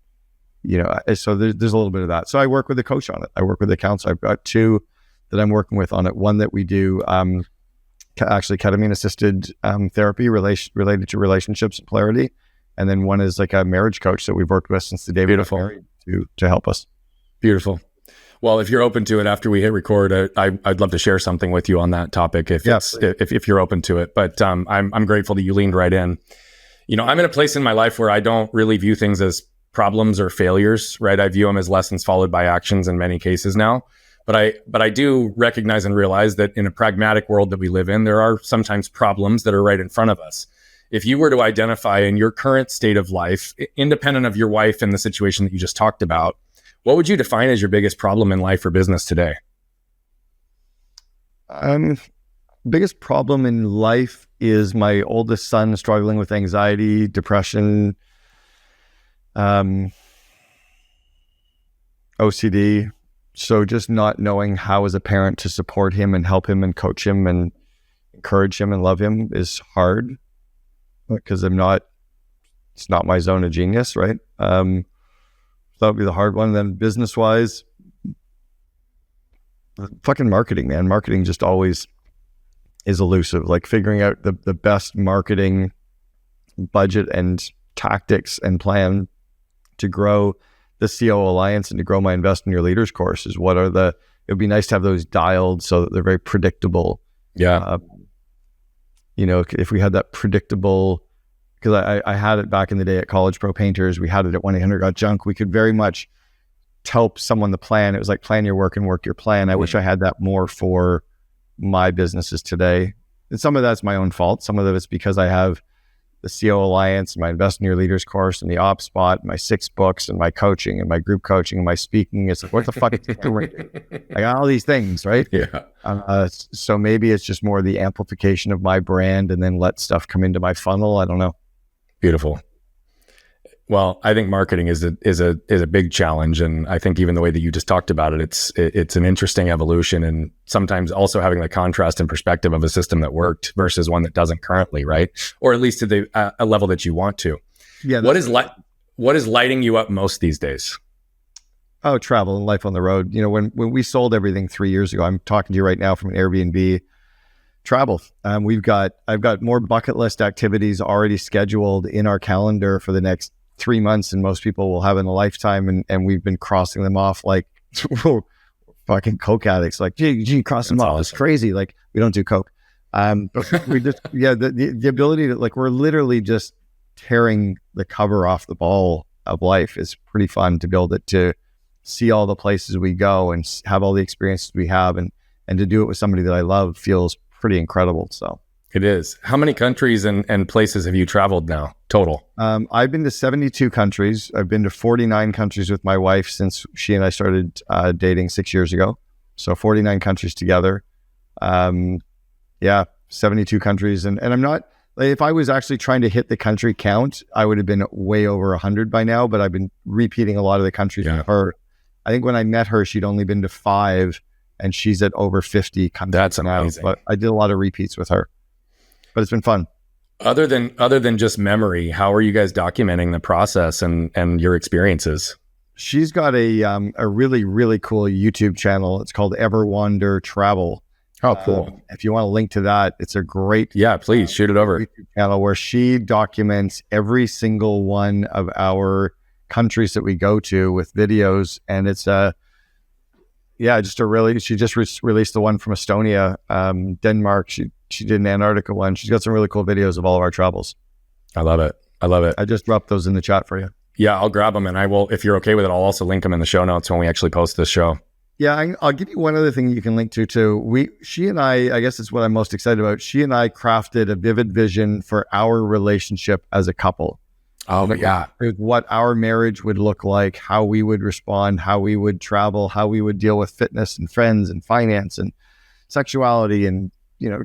so there's a little bit of that. So I work with a coach on it. I work with a counselor. I've got two that I'm working with on it. One that we do, actually ketamine assisted therapy related to relationships and polarity. And then one is like a marriage coach that we've worked with since the day we got married to help us. Beautiful. Well, if you're open to it after we hit record, I'd love to share something with you on that topic if you're open to it. But I'm grateful that you leaned right in. I'm in a place in my life where I don't really view things as problems or failures, right? I view them as lessons followed by actions in many cases now. But I do recognize and realize that in a pragmatic world that we live in, there are sometimes problems that are right in front of us. If you were to identify in your current state of life, independent of your wife and the situation that you just talked about, what would you define as your biggest problem in life or business today? Biggest problem in life is my oldest son struggling with anxiety, depression, OCD. So just not knowing how as a parent to support him and help him and coach him and encourage him and love him is hard because it's not my zone of genius, right? So that would be the hard one. Then business wise, fucking marketing, man. Marketing just always is elusive. Like figuring out the best marketing budget and tactics and plan to grow the COO Alliance and to grow my Invest in Your Leaders course is it would be nice to have those dialed so that they're very predictable. Yeah. If we had that predictable, because I had it back in the day at College Pro Painters, we had it at 1-800-GOT-JUNK. We could very much help someone to plan. It was like plan your work and work your plan. I wish I had that more for my businesses today. And some of that's my own fault. Some of it's because I have the COO Alliance, my Invest in Your Leaders course, and the Op Spot, my 6 books, and my coaching, and my group coaching, and my speaking. It's like, what the fuck is doing? I got all these things, right? Yeah. So maybe it's just more the amplification of my brand, and then let stuff come into my funnel. I don't know. Beautiful. Well, I think marketing is a big challenge, and I think even the way that you just talked about it, it's an interesting evolution, and sometimes also having the contrast and perspective of a system that worked versus one that doesn't currently, right? Or at least to a level that you want to. Yeah. What is lighting you up most these days? Oh, travel and life on the road. When we sold everything 3 years ago, I'm talking to you right now from an Airbnb. Travel. I've got more bucket list activities already scheduled in our calendar for the next 3 months, and most people will have in a lifetime, and we've been crossing them off like fucking coke addicts. Like, gee, cross them off. Awesome. It's crazy. Like, we don't do coke. But we just the ability to, like, we're literally just tearing the cover off the ball of life is pretty fun to build it, to see all the places we go and have all the experiences we have, and to do it with somebody that I love feels pretty incredible. So it is. How many countries and places have you traveled now total? I've been to 72 countries. I've been to 49 countries with my wife since she and I started dating 6 years ago. So 49 countries together. 72 countries. And I'm not, like, if I was actually trying to hit the country count, I would have been way over 100 by now, but I've been repeating a lot of the countries with her. I think when I met her, she'd only been to 5, and she's at over 50 countries. That's amazing. Now, but I did a lot of repeats with her. But it's been fun. Other than just memory, how are you guys documenting the process and your experiences? She's got a really, really cool YouTube channel. It's called Ever Wander Travel. Oh, cool. If you want to link to that, it's a great please shoot it over. YouTube channel where she documents every single one of our countries that we go to with videos. And it's she just released the one from Estonia, Denmark. She did an Antarctica one. She's got some really cool videos of all of our travels. I love it. I just dropped those in the chat for you. Yeah, I'll grab them, and I will, if you're okay with it, I'll also link them in the show notes when we actually post this show. Yeah, I'll give you one other thing you can link to too. She and I guess it's what I'm most excited about. She and I crafted a vivid vision for our relationship as a couple. Oh, yeah. What our marriage would look like, how we would respond, how we would travel, how we would deal with fitness and friends and finance and sexuality and,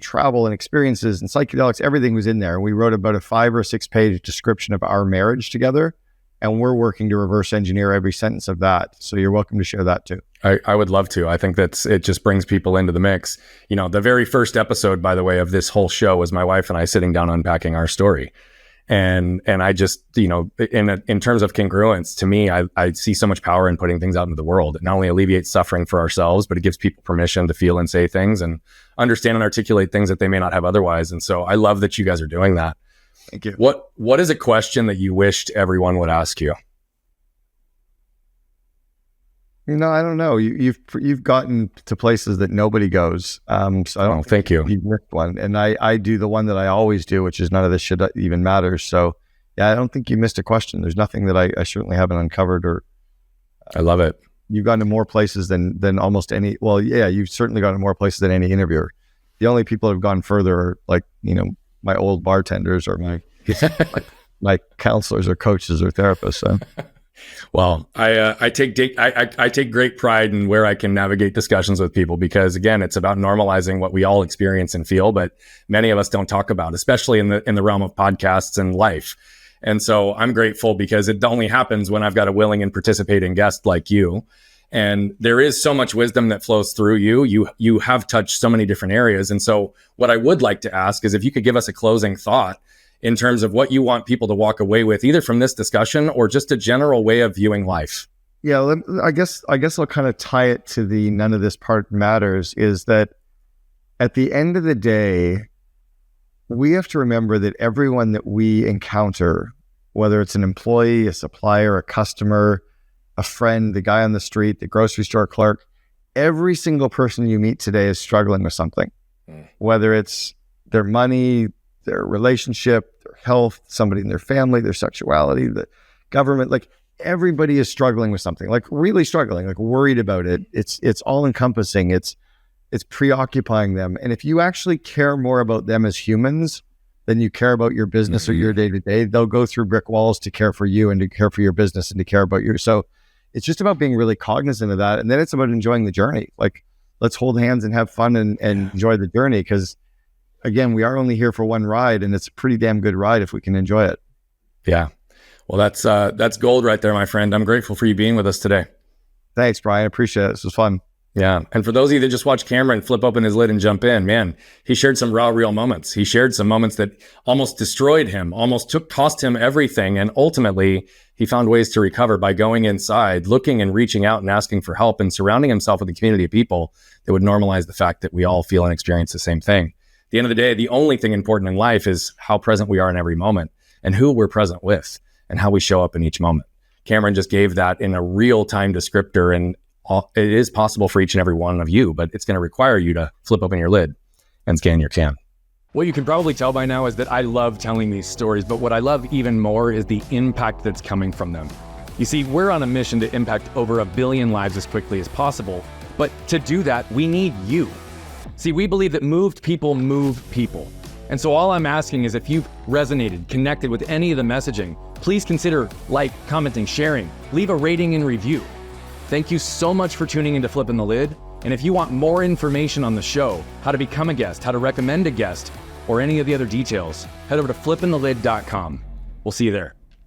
travel and experiences and psychedelics. Everything was in there. And we wrote about a 5 or 6 page description of our marriage together. And we're working to reverse engineer every sentence of that. So you're welcome to share that too. I would love to. I think it just brings people into the mix. The very first episode, by the way, of this whole show was my wife and I sitting down unpacking our story. And I just, in terms of congruence, to me, I see so much power in putting things out into the world. It not only alleviates suffering for ourselves, but it gives people permission to feel and say things and understand and articulate things that they may not have otherwise. And so I love that you guys are doing that. Thank you. What is a question that you wished everyone would ask you? I don't know. You've gotten to places that nobody goes. So I don't. Thank you. You've missed one, and I do the one that I always do, which is none of this shit even matters. So yeah, I don't think you missed a question. There's nothing that I certainly haven't uncovered. Or I love it. You've gone to more places than almost any. Well, yeah, you've certainly gone to more places than any interviewer. The only people who've gone further are my old bartenders or my counselors or coaches or therapists. So. Well, I take great pride in where I can navigate discussions with people because, again, it's about normalizing what we all experience and feel, but many of us don't talk about, especially in the realm of podcasts and life. And so I'm grateful because it only happens when I've got a willing and participating guest like you. And there is so much wisdom that flows through you. You have touched so many different areas. And so what I would like to ask is if you could give us a closing thought in terms of what you want people to walk away with, either from this discussion or just a general way of viewing life. Yeah, I guess I'll kind of tie it to the none of this part matters, is that at the end of the day, we have to remember that everyone that we encounter, whether it's an employee, a supplier, a customer, a friend, the guy on the street, the grocery store clerk, every single person you meet today is struggling with something, whether it's their money, their relationship, their health, somebody in their family, their sexuality, the government, everybody is struggling with something, really struggling, worried about it. It's all encompassing. It's preoccupying them. And if you actually care more about them as humans than you care about your business or your day-to-day, they'll go through brick walls to care for you and to care for your business and to care about you. So it's just about being really cognizant of that. And then it's about enjoying the journey. Let's hold hands and have fun and enjoy the journey. Because again, we are only here for one ride, and it's a pretty damn good ride if we can enjoy it. Yeah. Well, that's gold right there, my friend. I'm grateful for you being with us today. Thanks, Brian. I appreciate it. This was fun. Yeah. And for those of you that just watch Cameron flip open his lid and jump in, man, he shared some raw, real moments. He shared some moments that almost destroyed him, cost him everything. And ultimately, he found ways to recover by going inside, looking and reaching out and asking for help and surrounding himself with a community of people that would normalize the fact that we all feel and experience the same thing. At the end of the day, the only thing important in life is how present we are in every moment and who we're present with and how we show up in each moment. Cameron just gave that in a real-time descriptor, and it is possible for each and every one of you, but it's going to require you to flip open your lid and scan your can. What you can probably tell by now is that I love telling these stories, but what I love even more is the impact that's coming from them. You see, we're on a mission to impact over 1 billion lives as quickly as possible, but to do that, we need you. See, we believe that moved people move people. And so all I'm asking is if you've resonated, connected with any of the messaging, please consider commenting, sharing, leave a rating and review. Thank you so much for tuning into Flipping the Lid. And if you want more information on the show, how to become a guest, how to recommend a guest, or any of the other details, head over to flippingthelid.com. We'll see you there.